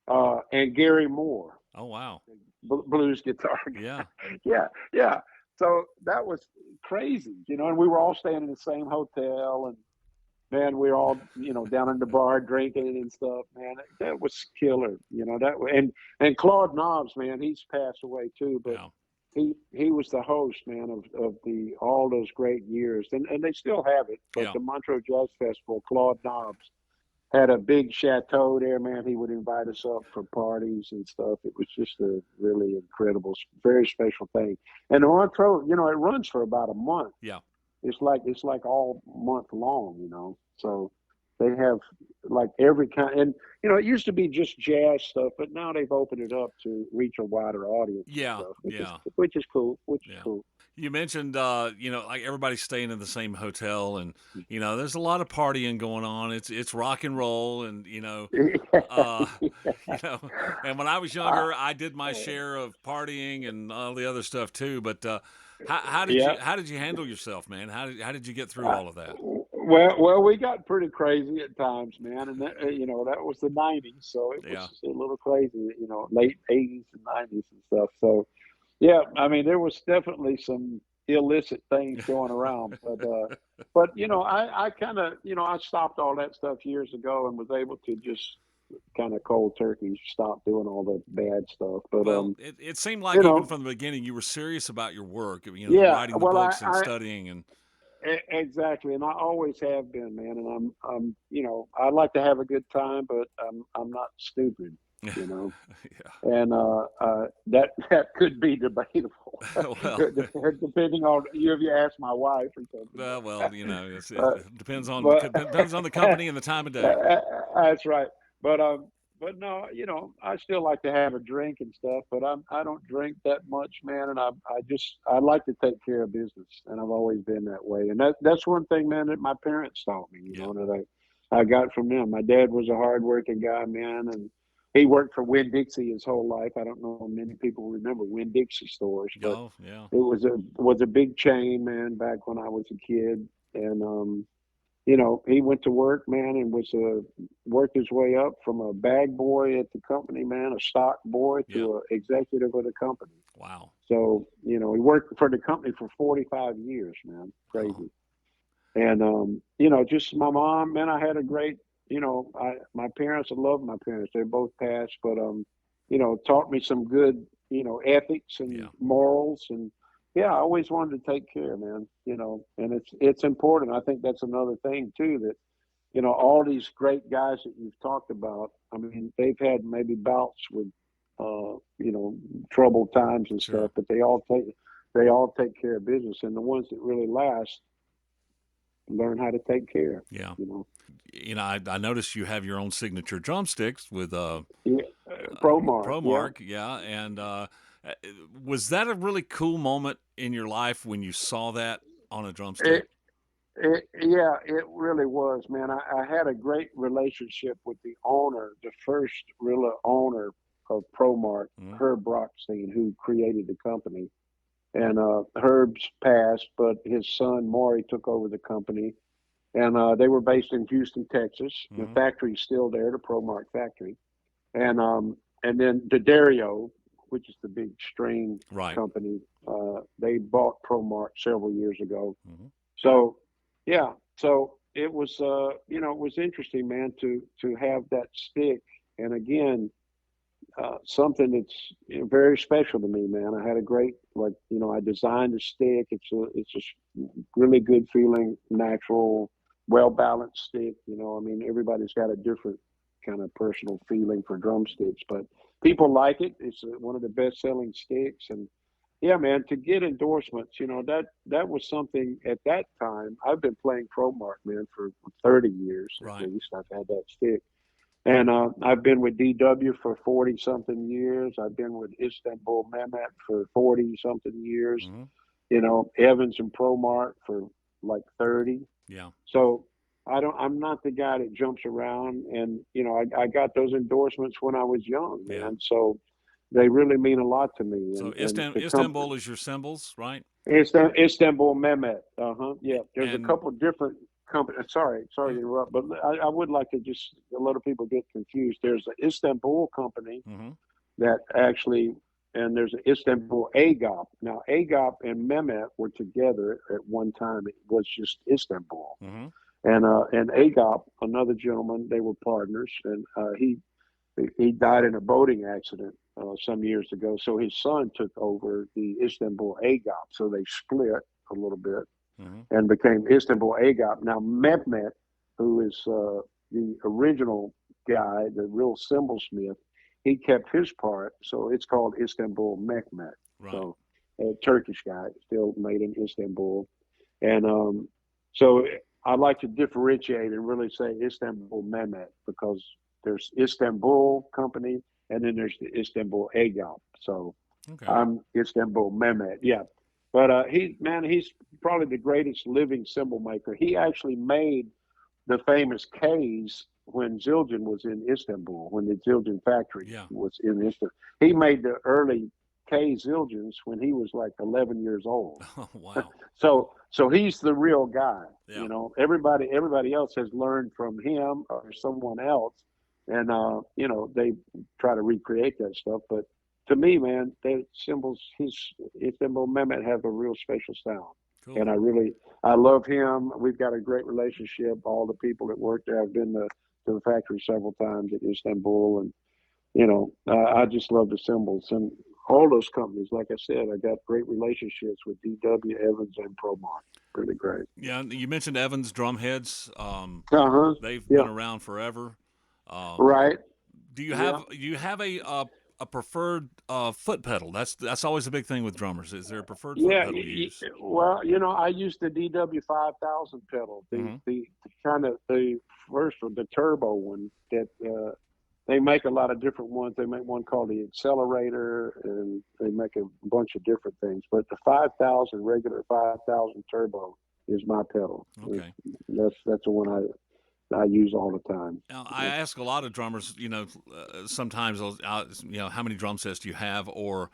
and Gary Moore. Oh wow. Blues guitar Yeah. guy. Yeah. So that was crazy, you know. And we were all staying in the same hotel, and man, we were all, you know, down in the bar drinking and stuff. Man, that was killer, you know. And Claude Knobs, man, he's passed away too, but Yeah. he was the host, man, of the all those great years, and they still have it. But Yeah. the Montreux Jazz Festival, Claude Knobs had a big chateau there, man. He would invite us up for parties and stuff. It was just a really incredible, very special thing. And the Montreux, you know, it runs for about a month. Yeah. It's like all month long, you know. So they have like every kind, and you know, it used to be just jazz stuff, but now they've opened it up to reach a wider audience. Yeah. Stuff, Yeah. Which is cool. Which is Yeah. cool. You mentioned, you know, like everybody's staying in the same hotel, and you know, there's a lot of partying going on. It's rock and roll, and you know, you know. And when I was younger, I did my share of partying and all the other stuff too. But how did you handle yourself, man? How did you get through all of that? Well, we got pretty crazy at times, man, and that, you know, that was the '90s, so it was a little crazy, you know, late '80s and '90s and stuff. So, yeah, I mean, there was definitely some illicit things going around, but you know, I kind of, you know, I stopped all that stuff years ago and was able to just kind of cold turkey stop doing all the bad stuff. But Well, it seemed like you even know, from the beginning you were serious about your work, you know, yeah, writing the well, books and I studying and exactly, and I always have been, man. And I'm, you know, I like to have a good time, but I'm not stupid. you know. Yeah. And that could be debatable, Well, depending on you. If you ask my wife or something, well, but it depends on but the company and the time of day. that's right. But but no, I still like to have a drink and stuff, but I don't drink that much, man. And I like to take care of business, and I've always been that way. And that's one thing, man, that my parents taught me, Yeah. that I got from them. My dad was a hardworking guy, man, and he worked for Winn-Dixie his whole life. I don't know how many people remember Winn-Dixie stores, but Oh, yeah. it was a big chain, man, back when I was a kid. And he went to work, man, and worked his way up from a bag boy at the company, man, a stock boy, Yeah. to a executive of the company. Wow. So, he worked for the company for 45 years, man. Oh, Crazy. And just my mom, man, I had a great, my parents, I love my parents. They both passed, but taught me some good, ethics and yeah. morals. And yeah, I always wanted to take care, man, and it's important. I think that's another thing too, that all these great guys that you've talked about, I mean, they've had maybe bouts with troubled times and stuff, Sure. but they all take care of business. And the ones that really last learn how to take care, Yeah. you know. I noticed you have your own signature drumsticks with Yeah, Pro Mark, yeah. ProMark, yeah, and uh, was that a really cool moment in your life when you saw that on a drumstick? It, yeah, it really was, man. I had a great relationship with the owner, the first real owner of Pro Mark, Hmm. Herb Brockstein, who created the company. And Herb's passed, but his son Maury took over the company, and they were based in Houston, Texas. The Hmm. factory's still there, the ProMark factory, and then the Dario, which is the big string Right. company, they bought ProMark several years ago. Hmm. So, yeah, so it was interesting, man, to have that stick, and again, something that's very special to me, man. I had a great, like, I designed a stick. It's a really good feeling, natural, well balanced stick. I mean, everybody's got a different kind of personal feeling for drumsticks, but people like it. It's one of the best selling sticks, and yeah, man, to get endorsements, that was something at that time. I've been playing Pro Mark, man, for 30 years at Right. least. I've had that stick. And I've been with DW for 40 something years. I've been with Istanbul Mehmet for 40 something years. Hmm. Evans and Promark for like 30. Yeah. So I'm not the guy that jumps around. And, I got those endorsements when I was young, Yeah. man. So they really mean a lot to me. So And the company, Istanbul is your symbols, right? Istanbul Mehmet. Yeah. There's a And couple different companies. Sorry to interrupt, but I would like to just, a lot of people get confused. There's the Istanbul company hmm. that actually, and there's an Istanbul AGOP. Now, AGOP and Mehmet were together at one time. It was just Istanbul. Hmm. And AGOP, another gentleman, they were partners, and he died in a boating accident some years ago. So his son took over the Istanbul AGOP. So they split a little bit Hmm. and became Istanbul AGOP. Now Mehmet, who is the original guy, the real cymbalsmith, he kept his part. So it's called Istanbul Mehmet. Right. So a Turkish guy, still made in Istanbul. And so I like to differentiate and really say Istanbul Mehmet, because there's Istanbul company and then there's the Istanbul AGOP. So Okay. I'm Istanbul Mehmet. Yeah. But he's probably the greatest living cymbal maker. He actually made the famous K's when Zildjian was in Istanbul, when the Zildjian factory Yeah. was in Istanbul. He made the early K Zildjians when he was like 11 years old. Oh, wow. So he's the real guy. Yeah. Everybody else has learned from him or someone else, and they try to recreate that stuff. But to me, man, the cymbals, his cymbal Mehmet have a real special sound, and Cool. I love him. We've got a great relationship. All the people that work there, I've been to the factory several times at Istanbul, and I just love the cymbals and all those companies. Like I said, I got great relationships with DW, Evans, and Promont. Really great. Yeah. You mentioned Evans drumheads. Uh huh. They've Yeah. been around forever. Um, Right. Yeah. do you have a preferred foot pedal? That's always a big thing with drummers. Is there a preferred foot Yeah, pedal you use? well, I used the DW 5000 pedal, Hmm. the kind of the first one, the turbo one that they make a lot of different ones. They make one called the accelerator, and they make a bunch of different things. But the 5000 regular 5000 turbo is my pedal. Okay. That's the one I use all the time. Now, I ask a lot of drummers, sometimes, how many drum sets do you have? Or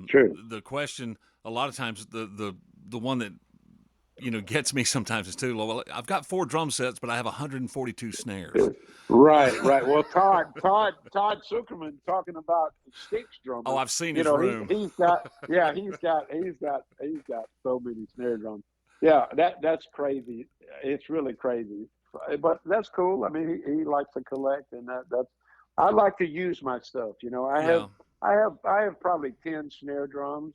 True. the question, a lot of times, the one that, gets me sometimes is too, well, I've got 4 drum sets, but I have 142 snares. Right, right. Well, Todd Zuckerman talking about the Sticks Oh, drummer. I've seen his room. He's got, yeah, he's got so many snare drums. Yeah, that's crazy. It's really crazy, but that's cool. I mean, he likes to collect, and that's. I like to use my stuff. Yeah. I have probably 10 snare drums,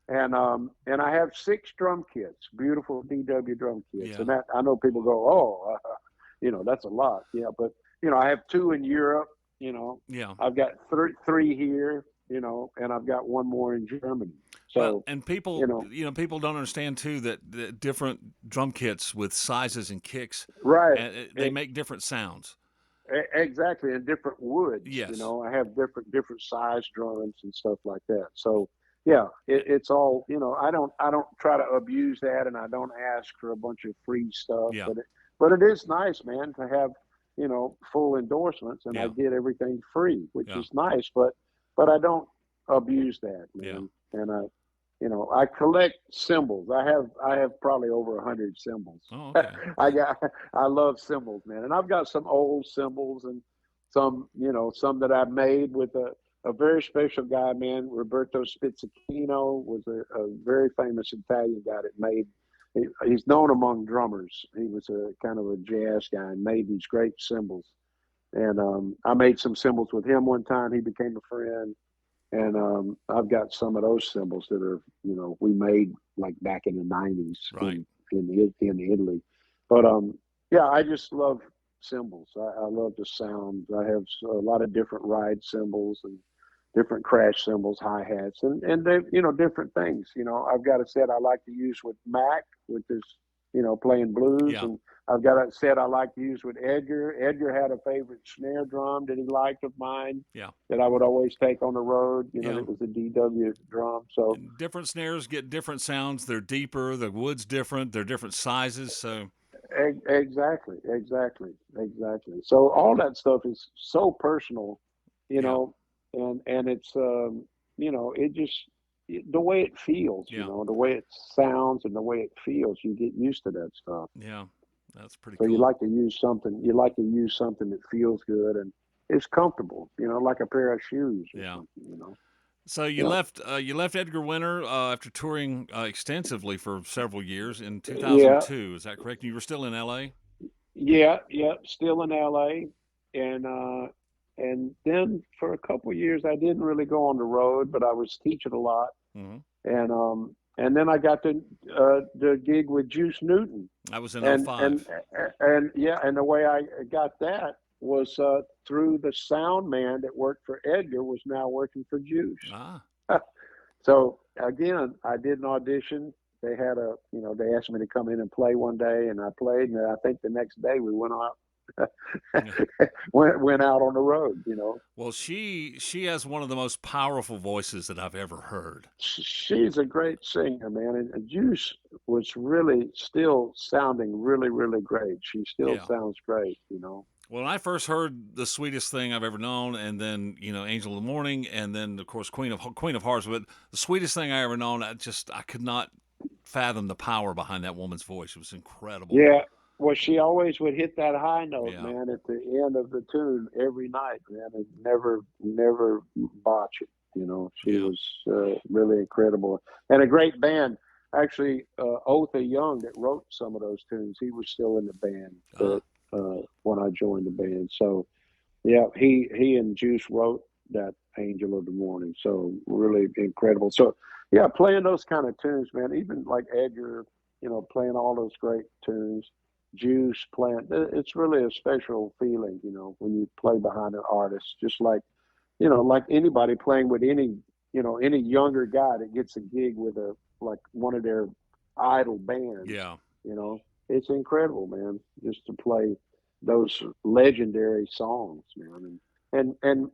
and I have 6 drum kits, beautiful DW drum kits, Yeah. and that I know people go, oh, that's a lot. Yeah, but I have 2 in Europe. Yeah. I've got three here. And I've got one more in Germany. Well, So, and you people, know, people don't understand too that different drum kits with sizes and kicks, right. and they E- make different sounds. Exactly, and different woods. Yes. I have different size drums and stuff like that. So, yeah, it's all. I don't try to abuse that, and I don't ask for a bunch of free stuff. Yeah. But it is nice, man, to have full endorsements, and I Yeah. get everything free, which Yeah. is nice. But I don't abuse that, Yeah. man. And I collect cymbals. I have probably over 100 cymbals. Oh, okay. I love cymbals, man, and I've got some old cymbals and some that I've made with a very special guy, man. Roberto Spizzichino was a very famous Italian guy that made. He's known among drummers. He was a kind of a jazz guy and made these great cymbals. And I made some cymbals with him one time. He became a friend, and I've got some of those cymbals that are we made like back in the '90s Right. in Italy. But yeah, I just love cymbals. I love the sound. I have a lot of different ride cymbals and different crash cymbals, hi hats, and they different things. I've got a set I like to use with Mac, which is playing blues, Yeah. and I've got a set I like to use with Edgar. Edgar had a favorite snare drum that he liked of mine Yeah. that I would always take on the road. Yeah. That was a DW drum. So And different snares get different sounds. They're deeper. The wood's different. They're different sizes. So exactly. So all that stuff is so personal, you yeah. know, and it's it just the way it feels, Yeah. the way it sounds and the way it feels, you get used to that stuff. Yeah. That's pretty So you cool. like to use something. You like to use something that feels good and is comfortable. Like a pair of shoes or Yeah. something. So Yeah. you left Edgar Winter after touring extensively for several years in Yeah. 2002. Is that correct? You were still in L.A. Yeah. Still in LA, and then for a couple of years I didn't really go on the road, but I was teaching a lot, Mm-hmm. and then I got the gig with Juice Newton, I was in and and '05. and yeah, and the way I got that was through the sound man that worked for Edgar was now working for Juice. Ah. So again, I did an audition. They had they asked me to come in and play one day, and I played. And I think the next day we went out, went out on the road. Well, she has one of the most powerful voices that I've ever heard. She's a great singer, man, and Juice was really still sounding really, really great. She still Yeah. sounds great. Well, when I first heard "The Sweetest Thing I've Ever Known," and then "Angel of the Morning," and then of course Queen of Hearts, but "The Sweetest Thing I Ever Known," I could not fathom the power behind that woman's voice. It was incredible. Yeah. Well, she always would hit that high note, Yeah. man, at the end of the tune every night, man, and never botch it. She Yeah. was really incredible and a great band. Actually, Otha Young that wrote some of those tunes, he was still in the band Ah. when I joined the band. So, yeah, he and Juice wrote that Angel of the Morning. So really incredible. So yeah, playing those kind of tunes, man. Even like Edgar, playing all those great tunes. juice plant. It's really a special feeling, when you play behind an artist, just like, like anybody playing with any younger guy that gets a gig with like one of their idol bands, Yeah. you know, it's incredible, man, just to play those legendary songs, man. And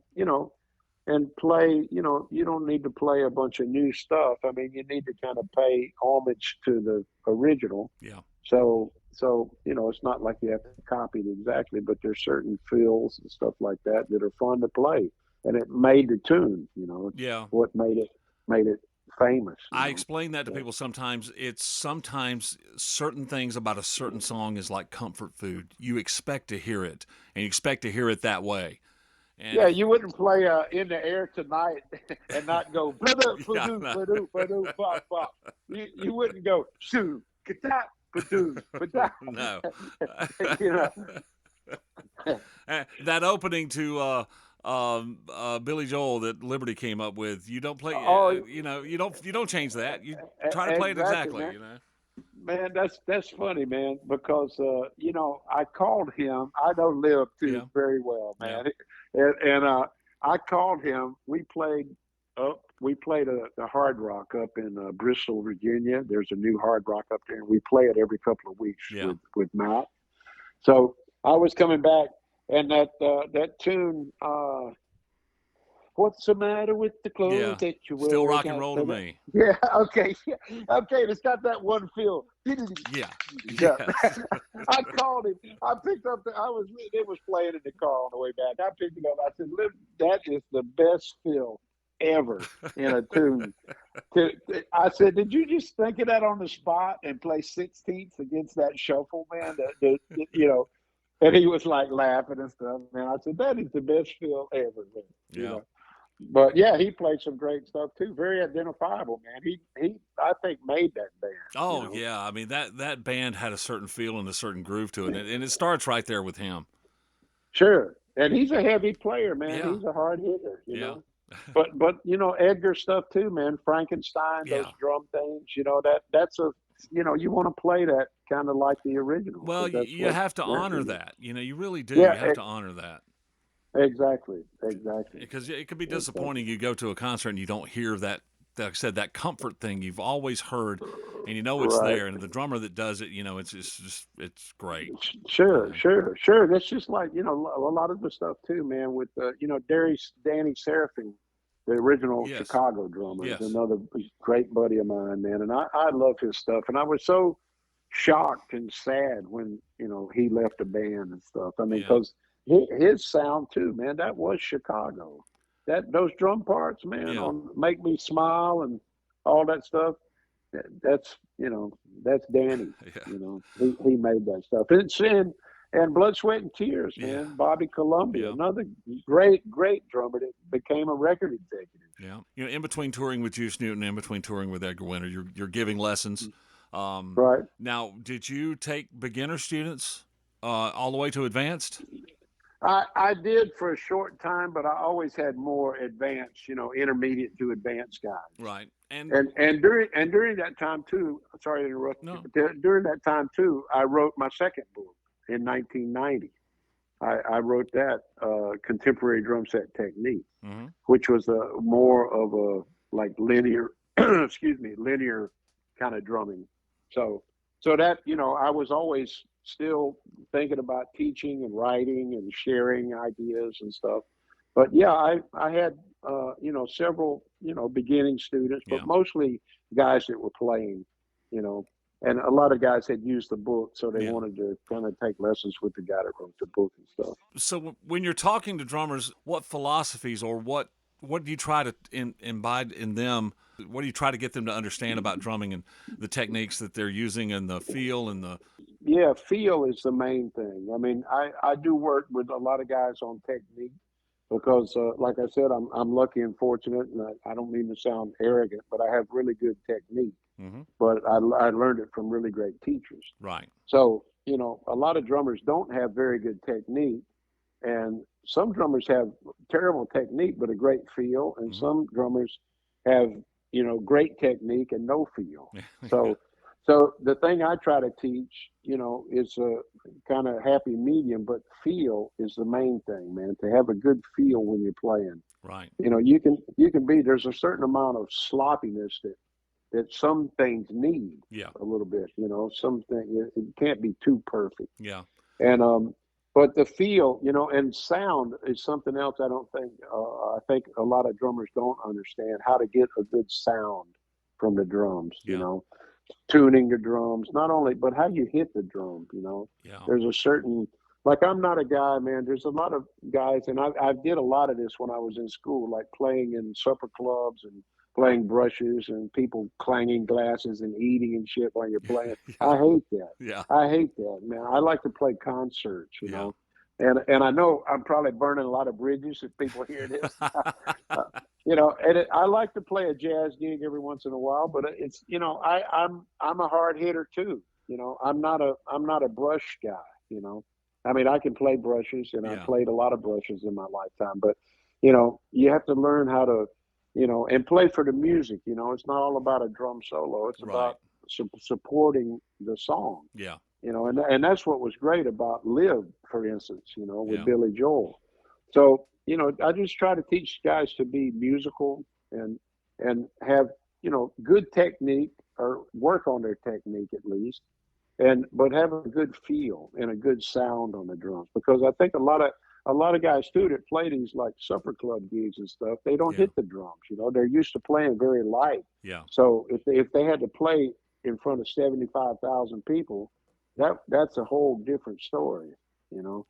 and play, you don't need to play a bunch of new stuff. I mean, you need to kind of pay homage to the original. Yeah. So, it's not like you have to copy it exactly, but there's certain fills and stuff like that that are fun to play. And it made the tune, it's Yeah. what made it famous, I explain that to So, people sometimes. It's sometimes certain things about a certain song is like comfort food. You expect to hear it, and you expect to hear it that way. yeah, And you wouldn't play In the Air Tonight and not go ba-doo, yeah, ba-doo, ba-doo, ba-doo, bop, bop. You wouldn't go shoo, ka-tap, ba-doo, ba-da. no. you know. That opening to Billy Joel that Liberty came up with, you don't play. Oh, You don't change that. You try to play it exactly, exactly. man. Man, that's funny, man, because I called him. I know Liv too Yeah. very well, Yeah. man, and I called him. We played the Hard Rock up in Bristol, Virginia. There's a new Hard Rock up there, and we play it every couple of weeks Yeah. with Matt. So I was coming back, and that tune. What's the matter with the clothes Yeah. that you Still wear? rock and roll to me. Yeah, okay, yeah, okay. It's got that one feel. Yeah. Yeah. Yes. I called him. I picked up. It was playing in the car on the way back. I picked it up. I said, that is the best feel ever in a tune." I said, "Did you just think of that on the spot and play 16ths against that shuffle, man? And he was like laughing and stuff, man. I said, "That is the best feel ever, man." Yeah. But yeah, he played some great stuff too. Very identifiable, man. He I think made that band. Oh yeah. I mean that band had a certain feel and a certain groove to it, and it starts right there with him. Sure. And he's a heavy player, man. Yeah. He's a hard hitter, Yeah. But Edgar stuff too, man. Frankenstein, those Yeah. drum things, that's you want to play that kind of like the original Well, because that's you what have to they're, honor that. You really do. yeah, You have to honor that exactly, because it could be exactly. disappointing. You go to a concert and you don't hear that. Like I said, that comfort thing you've always heard, and you know it's Right. there. And the drummer that does it, it's great. You Sure, know. sure. That's just like, a lot of the stuff too, man, with, Danny Seraphine, the original Yes. Chicago drummer, is Yes. another great buddy of mine, man. And I love his stuff. And I was so shocked and sad when, he left the band and stuff. I mean, Yeah. because his sound too, man, that was Chicago. Those drum parts, man, Yeah. on Make Me Smile and all that stuff, that's that's Danny. Yeah. He made that stuff. And Blood, Sweat, and Tears, Yeah. man. Bobby Columbia, Yeah. another great drummer that became a record executive. Yeah. In between touring with Juice Newton, in between touring with Edgar Winter, you're giving lessons. Right. Now, did you take beginner students all the way to advanced? I did for a short time, but I always had more advanced, intermediate to advanced guys. Right. And And during that time too, sorry to interrupt you, no. but during that time too, I wrote my second book in 1990. I wrote that contemporary drum set technique, Hmm. which was more of a like linear, excuse me, linear kind of drumming. So that I was always still thinking about teaching and writing and sharing ideas and stuff. But yeah, I had several beginning students, but Yeah. mostly guys that were playing, you know, and a lot of guys had used the book, so they Yeah. wanted to kind of take lessons with the guy that wrote the book and stuff. So when you're talking to drummers, what philosophies or what do you try to imbibe in them? What do you try to get them to understand about drumming and the techniques that they're using and the feel and the Yeah, feel is the main thing. I mean, I do work with a lot of guys on technique because, like I said, I'm lucky and fortunate, and I don't mean to sound arrogant, but I have really good technique. hmm But I learned it from really great teachers. right? So, a lot of drummers don't have very good technique, and some drummers have terrible technique but a great feel, and Hmm. some drummers have, great technique and no feel. Yeah. So the thing I try to teach, is kind of happy medium, but feel is the main thing, man. To have a good feel when you're playing. Right. You can be, there's a certain amount of sloppiness that some things need Yeah. a little bit, something it can't be too perfect. Yeah. And but the feel, and sound is something else. I think a lot of drummers don't understand how to get a good sound from the drums. Yeah. Tuning your drums, not only, but how you hit the drum. Yeah. There's a certain, like, I'm not a guy, man. There's a lot of guys, and I did a lot of this when I was in school, like playing in supper clubs and playing brushes and people clanging glasses and eating and shit while you're playing. Yeah. I hate that. Yeah. I hate that, man. I like to play concerts, Yeah. And I know I'm probably burning a lot of bridges if people hear this. I like to play a jazz gig every once in a while, but it's, I'm a hard hitter too. I'm not a brush guy. I mean, I can play brushes, and I Yeah. played a lot of brushes in my lifetime, but you have to learn how to, and play for the music. It's not all about a drum solo. It's Right. about supporting the song. Yeah. And that's what was great about Live, for instance, with Yeah. Billy Joel. So, I just try to teach guys to be musical and have, good technique, or work on their technique at least, but have a good feel and a good sound on the drums. Because I think a lot of guys too that play these like supper club gigs and stuff, they don't Yeah. hit the drums. They're used to playing very light. Yeah. So if they had to play in front of 75,000 people, that's a whole different story. Yeah.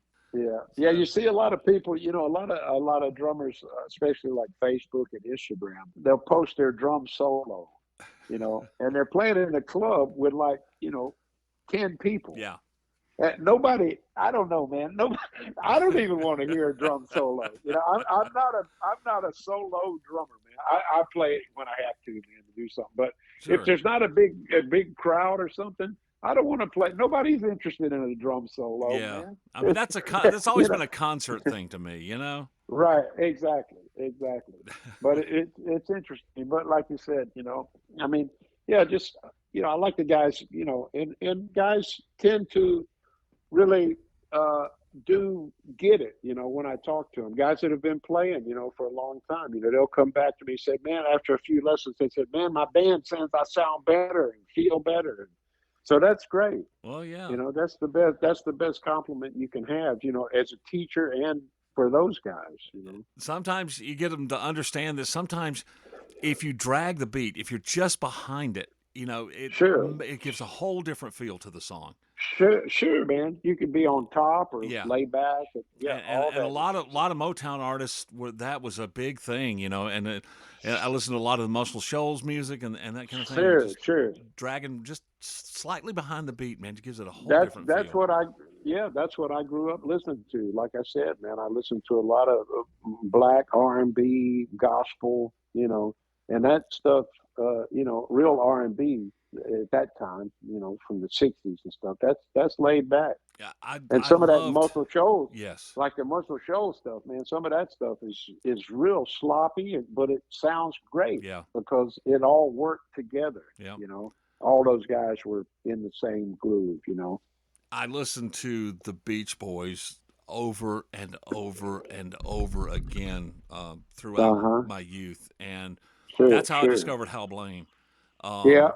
You see a lot of people, a lot of drummers, especially like Facebook and Instagram, they'll post their drum solo, and they're playing in a club with like 10 people. Yeah. Nobody, I don't know, man. Nobody, I don't even want to hear a drum solo. I'm not a solo drummer, man. I play it when I have to, man, to do something. But Sure. if there's not a big crowd or something, I don't want to play. Nobody's interested in a drum solo, Yeah. man. I mean, that's always been a concert thing to me, Right, exactly. But it's interesting. But like you said, I mean, yeah, just I like the guys, and guys tend to really do get it, when I talk to them. Guys that have been playing, for a long time, they'll come back to me and say, man, after a few lessons, they said, man, my band says I sound better and feel better. So that's great. Well, yeah. That's the best compliment you can have, as a teacher and for those guys. Sometimes you get them to understand that sometimes if you drag the beat, if you're just behind it, Sure. it gives a whole different feel to the song. Sure, man. You could be on top or Yeah. lay back. And a lot of Motown artists that was a big thing, and I listen to a lot of the Muscle Shoals music and that kind of thing. Sure. Dragging just slightly behind the beat, man, it gives it a whole different That's feel. that's what I grew up listening to. Like I said, man, I listened to a lot of black R&B, gospel, and that stuff, real R&B at that time, from the 60s and stuff. That's laid back. Yeah, and some I of that loved, Muscle Shoals, yes, like the Muscle Shoals stuff, man. Some of that stuff is real sloppy, but it sounds great. Yeah. Because it all worked together. Yeah. All those guys were in the same groove. I listened to the Beach Boys over and over and over again throughout my youth, and that's how I discovered Hal Blaine. Yeah.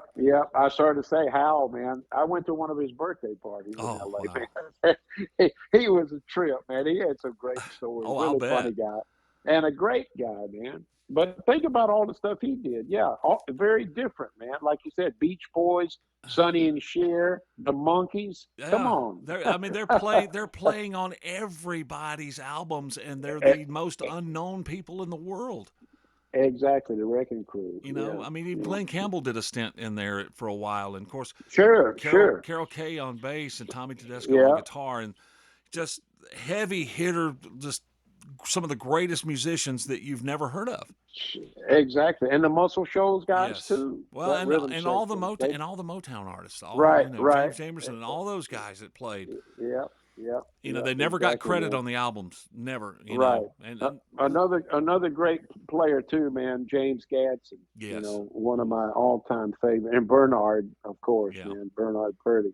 I started to say Hal, man. I went to one of his birthday parties in LA. Wow. Man. He was a trip, man. He had some great stories. I'll bet. Funny guy and a great guy, man. But think about all the stuff he did. Yeah, very different, man. Like you said, Beach Boys, Sonny and Cher, the Monkees. Yeah. Come on. They're playing on everybody's albums, and they're the most unknown people in the world. Exactly, the Wrecking Crew. I mean, even Glenn Campbell did a stint in there for a while, and of course, Carol Kay on bass and Tommy Tedesco on guitar, and just heavy hitter, just some of the greatest musicians that you've never heard of. Exactly, and the Muscle Shoals guys too. Well, and all the Motown artists, right. James Jamerson and all those guys that played. They never got credit on the albums, never. Right. And another great player too, man, James Gadsden. Yes. One of my all-time favorite, and Bernard, of course, man, Bernard Purdy.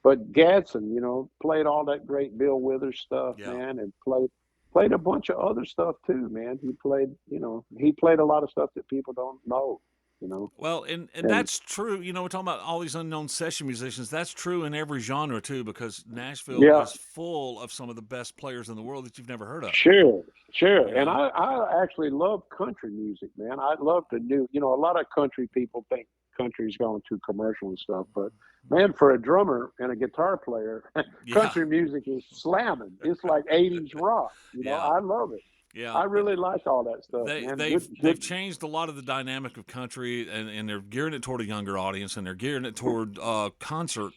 but Gadsden, played all that great Bill Withers stuff, Yeah. man, and played a bunch of other stuff too, man. He played a lot of stuff that people don't know, you know. Well, and And that's true. We're talking about all these unknown session musicians. That's true in every genre too, because Nashville yeah, is full of some of the best players in the world that you've never heard of. sure, sure. You And know. I actually love country music, man. I love the new, a lot of country people think country's going too commercial and stuff, but man, for a drummer and a guitar player, Yeah. country music is slamming. It's like 80s rock, Yeah. I love it. Yeah. I really like all that stuff, They man. they've Good, they've good. changed a lot of the dynamic of country, and they're gearing it toward a younger audience, and they're gearing it toward concert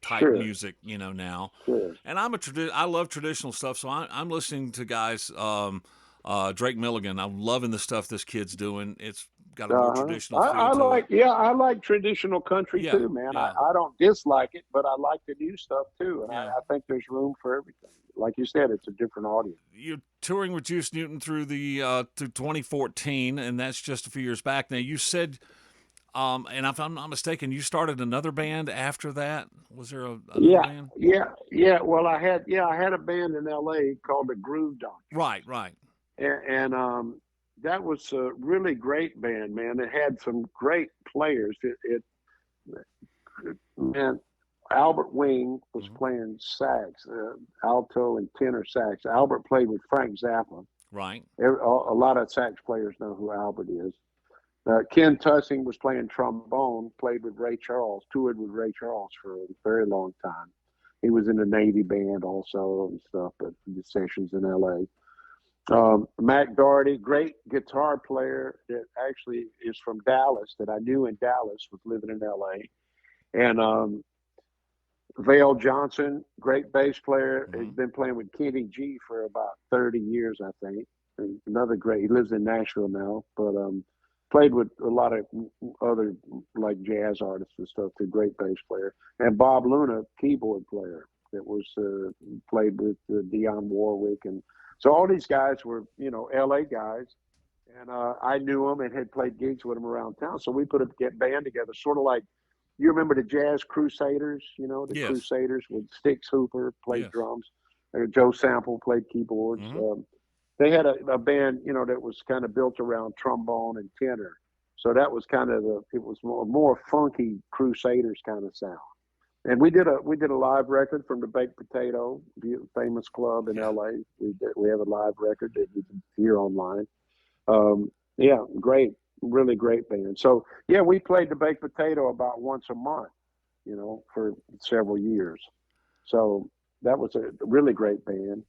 type Sure, music. Now, sure. and I love traditional stuff, so I'm listening to guys. Drake Milligan. I'm loving the stuff this kid's doing. It's got a more Uh-huh. traditional feel to it. I like traditional country Yeah, too, man. yeah, I don't dislike it, but I like the new stuff too. And yeah. I think there's room for everything. Like you said, it's a different audience. You're touring with Juice Newton through the through 2014, and that's just a few years back. Now you said, and if I'm not mistaken, you started another band after that. Was there another Yeah, band? yeah. Well, I had a band in L.A. called the Groove Doctors, Right, right. and that was a really great band, man. It had some great players. Man, Albert Wing was Hmm. playing sax, alto and tenor sax. Albert played with Frank Zappa. Right. A lot of sax players know who Albert is. Ken Tussing was playing trombone, played with Ray Charles, toured with Ray Charles for a very long time. He was in the Navy band also and stuff, but the sessions in LA. Mac Doherty, great guitar player that actually is from Dallas, that I knew in Dallas, was living in LA. And Vale Johnson, great bass player, has Hmm. been playing with Kenny G for about 30 years, I think. And another great, he lives in Nashville now, but played with a lot of other like jazz artists and stuff. A great bass player, and Bob Luna, keyboard player, that was played with Dionne Warwick, and so all these guys were L.A. guys, and I knew them and had played gigs with them around town. So we put a band together, sort of like you remember the Jazz Crusaders, the Yes. Crusaders with Stix Hooper played Yes. drums, Joe Sample played keyboards. Hmm. They had a band, that was kind of built around trombone and tenor. So that was kind of it was more funky Crusaders kind of sound. And we did a live record from the Baked Potato, famous club in Yeah. LA. We have a live record that you can hear online. Yeah, great, really great band. So yeah, we played the Baked Potato about once a month, for several years. So that was a really great band.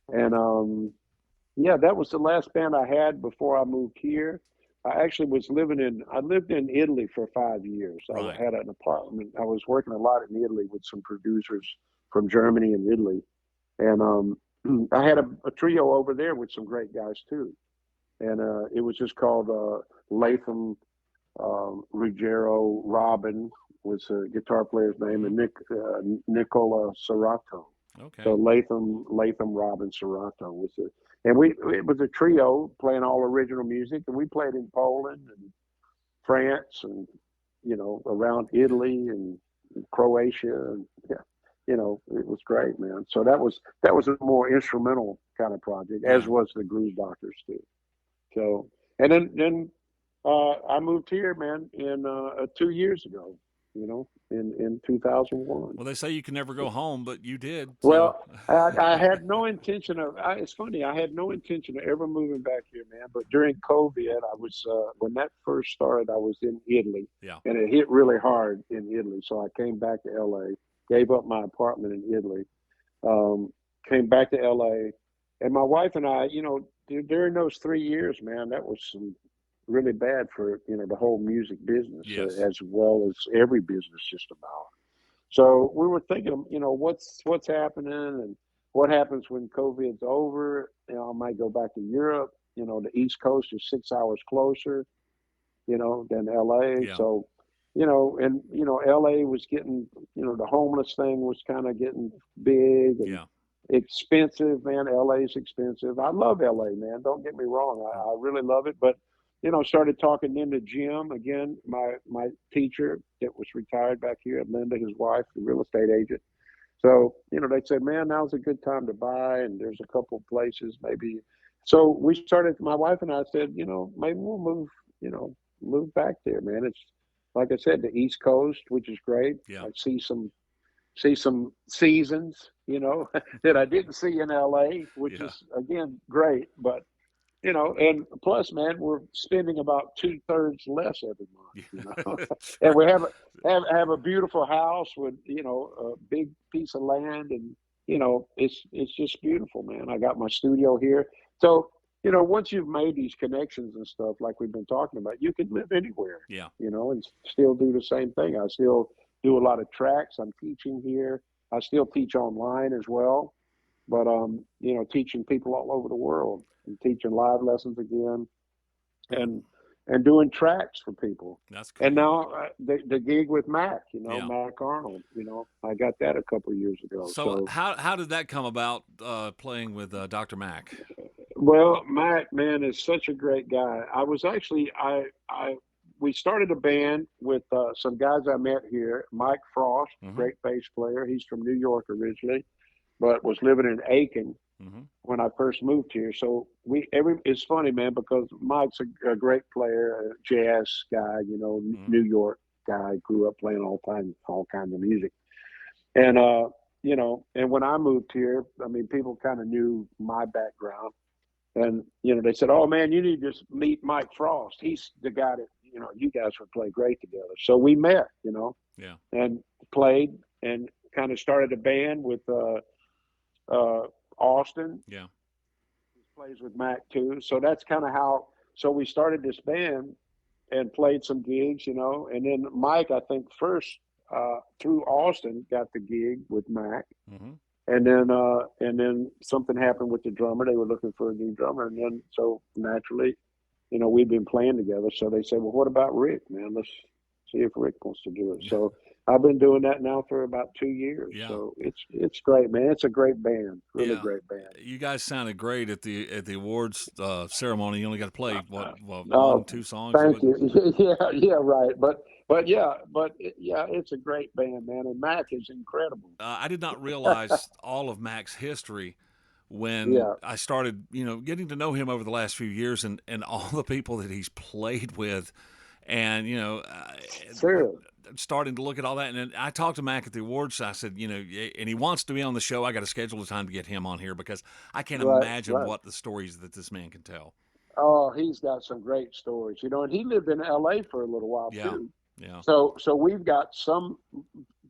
And yeah, that was the last band I had before I moved here. I lived in Italy for 5 years. Right. I had an apartment. I was working a lot in Italy with some producers from Germany and Italy. And I had a trio over there with some great guys too. And it was just called Latham, Ruggiero, Robin was a guitar player's name, Hmm. and Nicola Serrato. So Okay. Latham, Robin, Serrato was it, and it was a trio playing all original music, and we played in Poland and France and around Italy and Croatia, and yeah, it was great, man. So that was a more instrumental kind of project, as Yeah. was the Groove Doctors too. So and then I moved here, man, in 2 years ago. In 2001. Well, they say you can never go home, but you did. So. Well, I had no intention of. It's funny. I had no intention of ever moving back here, man. But during COVID, I was when that first started. I was in Italy, Yeah. and it hit really hard in Italy. So I came back to LA, gave up my apartment in Italy, came back to LA, and my wife and I, during those 3 years, man, that was some really bad for the whole music business, Yes. as well as every business just about. So we were thinking, what's happening and what happens when COVID's over. I might go back to Europe. The East Coast is 6 hours closer, than LA. Yeah. So, and LA was getting, the homeless thing was kind of getting big and Yeah. expensive, man. LA's expensive. I love LA, man. Don't get me wrong. I really love it, but started talking in the gym again. My teacher that was retired back here, Linda, his wife, the real estate agent. So, they said, man, now's a good time to buy, and there's a couple places maybe. So we started, my wife and I said, maybe we'll move back there, man. It's, like I said, the East Coast, which is great. Yeah. I see some seasons, that I didn't see in LA, which is, again, great. But, and plus, man, we're spending about 2/3 less every month, and we have a beautiful house with, a big piece of land, and, it's just beautiful, man. I got my studio here. So, once you've made these connections and stuff like we've been talking about, you can live anywhere, Yeah. And still do the same thing. I still do a lot of tracks. I'm teaching here. I still teach online as well, but, teaching people all over the world and teaching live lessons again and doing tracks for people. That's cool. And now the gig with Mac, Yeah. Mac Arnold, I got that a couple of years ago. So how did that come about, playing with Dr. Mac? Well, Mac, man, is such a great guy. I was actually, we started a band with some guys I met here. Mike Frost, great bass player. He's from New York originally, but was living in Aiken when I first moved here. So it's funny, man, because Mike's a great player, a jazz guy, New York guy, grew up playing all kinds of music. And, and when I moved here, I mean, people kind of knew my background. And, they said, oh, man, you need to just meet Mike Frost. He's the guy that, you guys would play great together. So we met, and played and kind of started a band with Austin. Yeah. He plays with Mac too. So that's kind of how, so we started this band and played some gigs, and then Mike, I think first through Austin got the gig with Mac. And then something happened with the drummer. They were looking for a new drummer. And then, so naturally, we've been playing together. So they said, well, what about Rick, man? Let's see if Rick wants to do it. So I've been doing that now for about 2 years. Yeah. So it's great, man. It's a great band, really great band. You guys sounded great at the awards ceremony. You only got to play one, 2 songs. Thank you. Yeah, right. But it's a great band, man. And Mac is incredible. I did not realize all of Mac's history when I started, getting to know him over the last few years, and all the people that he's played with, and Sure. starting to look at all that. And then I talked to Mac at the awards. I said, and he wants to be on the show. I got to schedule the time to get him on here because I can't imagine what the stories that this man can tell. Oh, he's got some great stories, and he lived in LA for a little while too. Yeah. So we've got some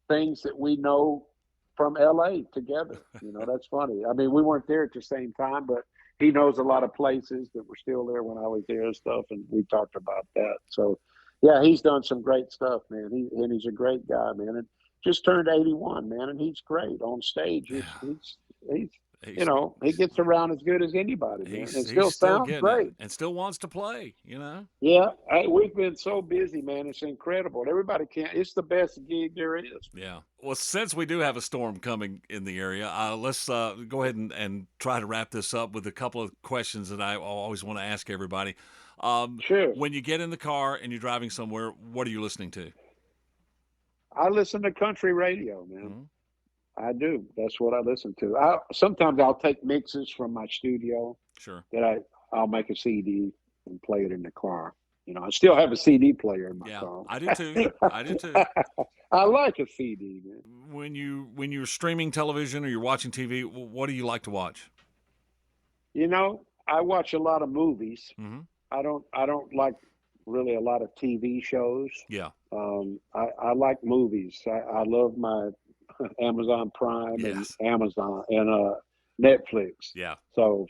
things that we know from LA together. That's funny. I mean, we weren't there at the same time, but he knows a lot of places that were still there when I was there and stuff, and we talked about that. So, yeah, he's done some great stuff, man. He's a great guy, man, and just turned 81, man, and he's great on stage. He's he gets around as good as anybody, man, and still sounds great. And still wants to play, Yeah, we've been so busy, man. It's incredible. Everybody can't. It's the best gig there is. Yeah. Well, since we do have a storm coming in the area, let's go ahead and try to wrap this up with a couple of questions that I always want to ask everybody. Sure. When you get in the car and you're driving somewhere, what are you listening to? I listen to country radio, man. I do. That's what I listen to. Sometimes I'll take mixes from my studio. Sure. That I'll make a CD and play it in the car. I still have a CD player in my car. I do too. I like a CD, man. When you're streaming television or you're watching TV, what do you like to watch? I watch a lot of movies. Mm-hmm. I don't like really a lot of TV shows. Yeah. I like movies. I love my Amazon Prime and Amazon and Netflix. Yeah. So,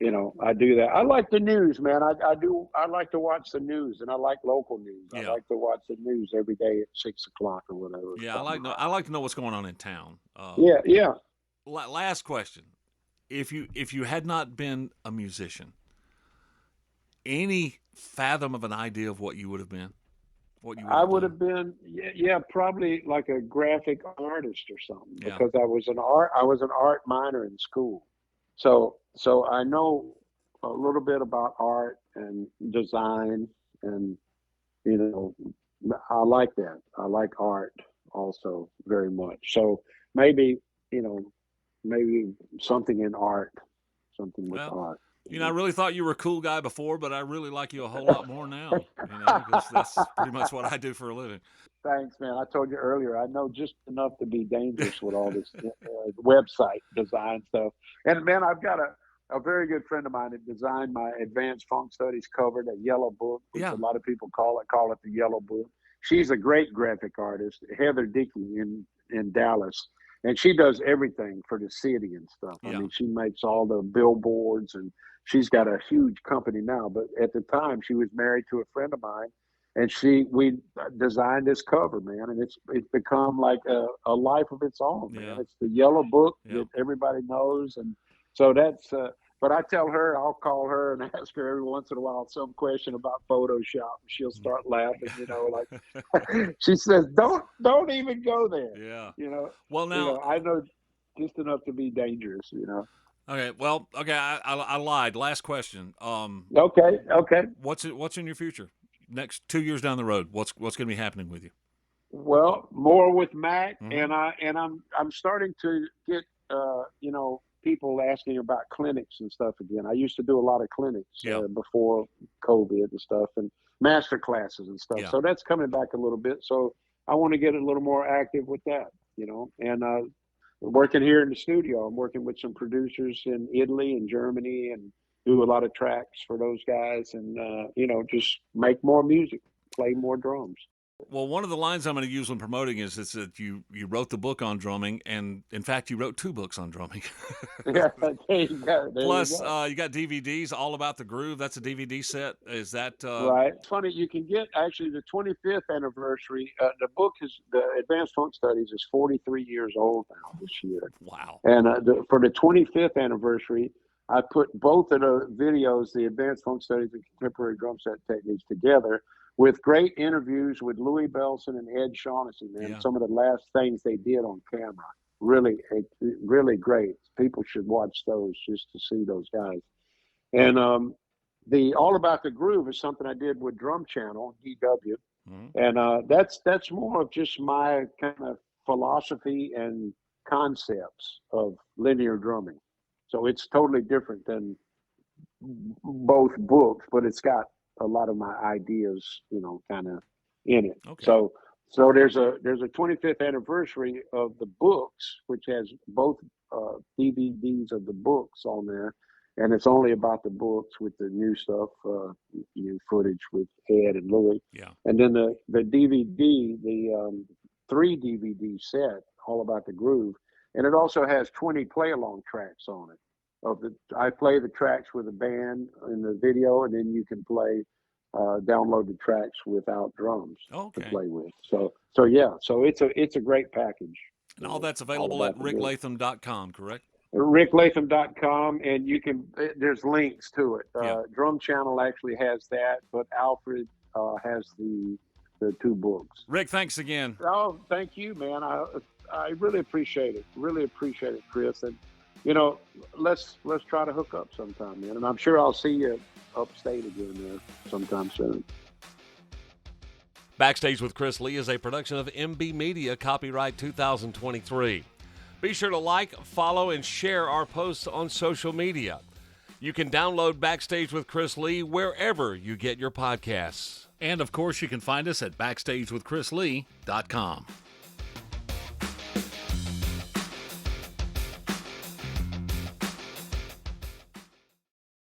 I do that. I like the news, man. I do. I like to watch the news, and I like local news. Yeah. I like to watch the news every day at 6 o'clock or whatever. Yeah, I like to know what's going on in town. Yeah. Last question: If you had not been a musician, any fathom of an idea of what you would have been? I would have been, probably like a graphic artist or something, because I was an art minor in school. So I know a little bit about art and design, and I like that. I like art also very much. So maybe maybe something in art, something with Well, art. I really thought you were a cool guy before, but I really like you a whole lot more now, because that's pretty much what I do for a living. Thanks, man. I told you earlier, I know just enough to be dangerous with all this website design stuff. And man, I've got a very good friend of mine that designed my advanced funk studies cover, that yellow book, which Yeah. a lot of people call it the yellow book. She's a great graphic artist, Heather Dickey in Dallas. And she does everything for the city and stuff. I Yeah. mean, she makes all the billboards, and she's got a huge company now. But at the time, she was married to a friend of mine, and we designed this cover, man, and it's become like a life of its own, man. Yeah. It's the yellow book Yeah. that everybody knows, and so that's. But I tell her, I'll call her and ask her every once in a while some question about Photoshop, and she'll start laughing, like she says, "Don't even go there." Yeah. You Well, now, I know just enough to be dangerous. okay. Well, okay. I lied. Last question. Okay. What's in your future? Next 2 years down the road, what's going to be happening with you? Well, more with Mac, Mhm. and I'm starting to get people asking about clinics and stuff again. I used to do a lot of clinics Yeah. before COVID and stuff, and master classes and stuff. Yeah. So that's coming back a little bit. So I want to get a little more active with that, and working here in the studio. I'm working with some producers in Italy and Germany, and do a lot of tracks for those guys, and just make more music, play more drums. Well, one of the lines I'm going to use when promoting is that you wrote the book on drumming, and in fact, you wrote 2 books on drumming. Yeah, there you go. Plus, you got DVDs all about the groove. That's a DVD set. Is that Right. It's funny. You can get actually the 25th anniversary. The book the Advanced Funk Studies is 43 years old now this year. Wow. And for the 25th anniversary, I put both of the videos, the Advanced Funk Studies and Contemporary Drum Set Techniques, together with great interviews with Louis Bellson and Ed Shaughnessy, man. Yeah. Some of the last things they did on camera. Really, really great. People should watch those just to see those guys. And the All About the Groove is something I did with Drum Channel, DW. Mhm. And that's more of just my kind of philosophy and concepts of linear drumming. So it's totally different than both books, but it's got a lot of my ideas, kind of in it. Okay. So there's a 25th anniversary of the books, which has both DVDs of the books on there, and it's only about the books with the new stuff, new footage with Ed and Louis. Yeah. And then the DVD, the 3 DVD set, All About the Groove, and it also has 20 play-along tracks on it. I play the tracks with a band in the video, and then you can download the tracks without drums Okay. to play with. So yeah, so it's a great package. And all that's available at ricklatham.com, correct? ricklatham.com, and there's links to it. Yeah. Drum Channel actually has that, but Alfred has the 2 books. Rick, thanks again. Oh, thank you, man. I really appreciate it. Really appreciate it, Chris. And let's try to hook up sometime, man. And I'm sure I'll see you upstate again there sometime soon. Backstage with Chris Lee is a production of MB Media, copyright 2023. Be sure to like, follow, and share our posts on social media. You can download Backstage with Chris Lee wherever you get your podcasts. And, of course, you can find us at backstagewithchrislee.com.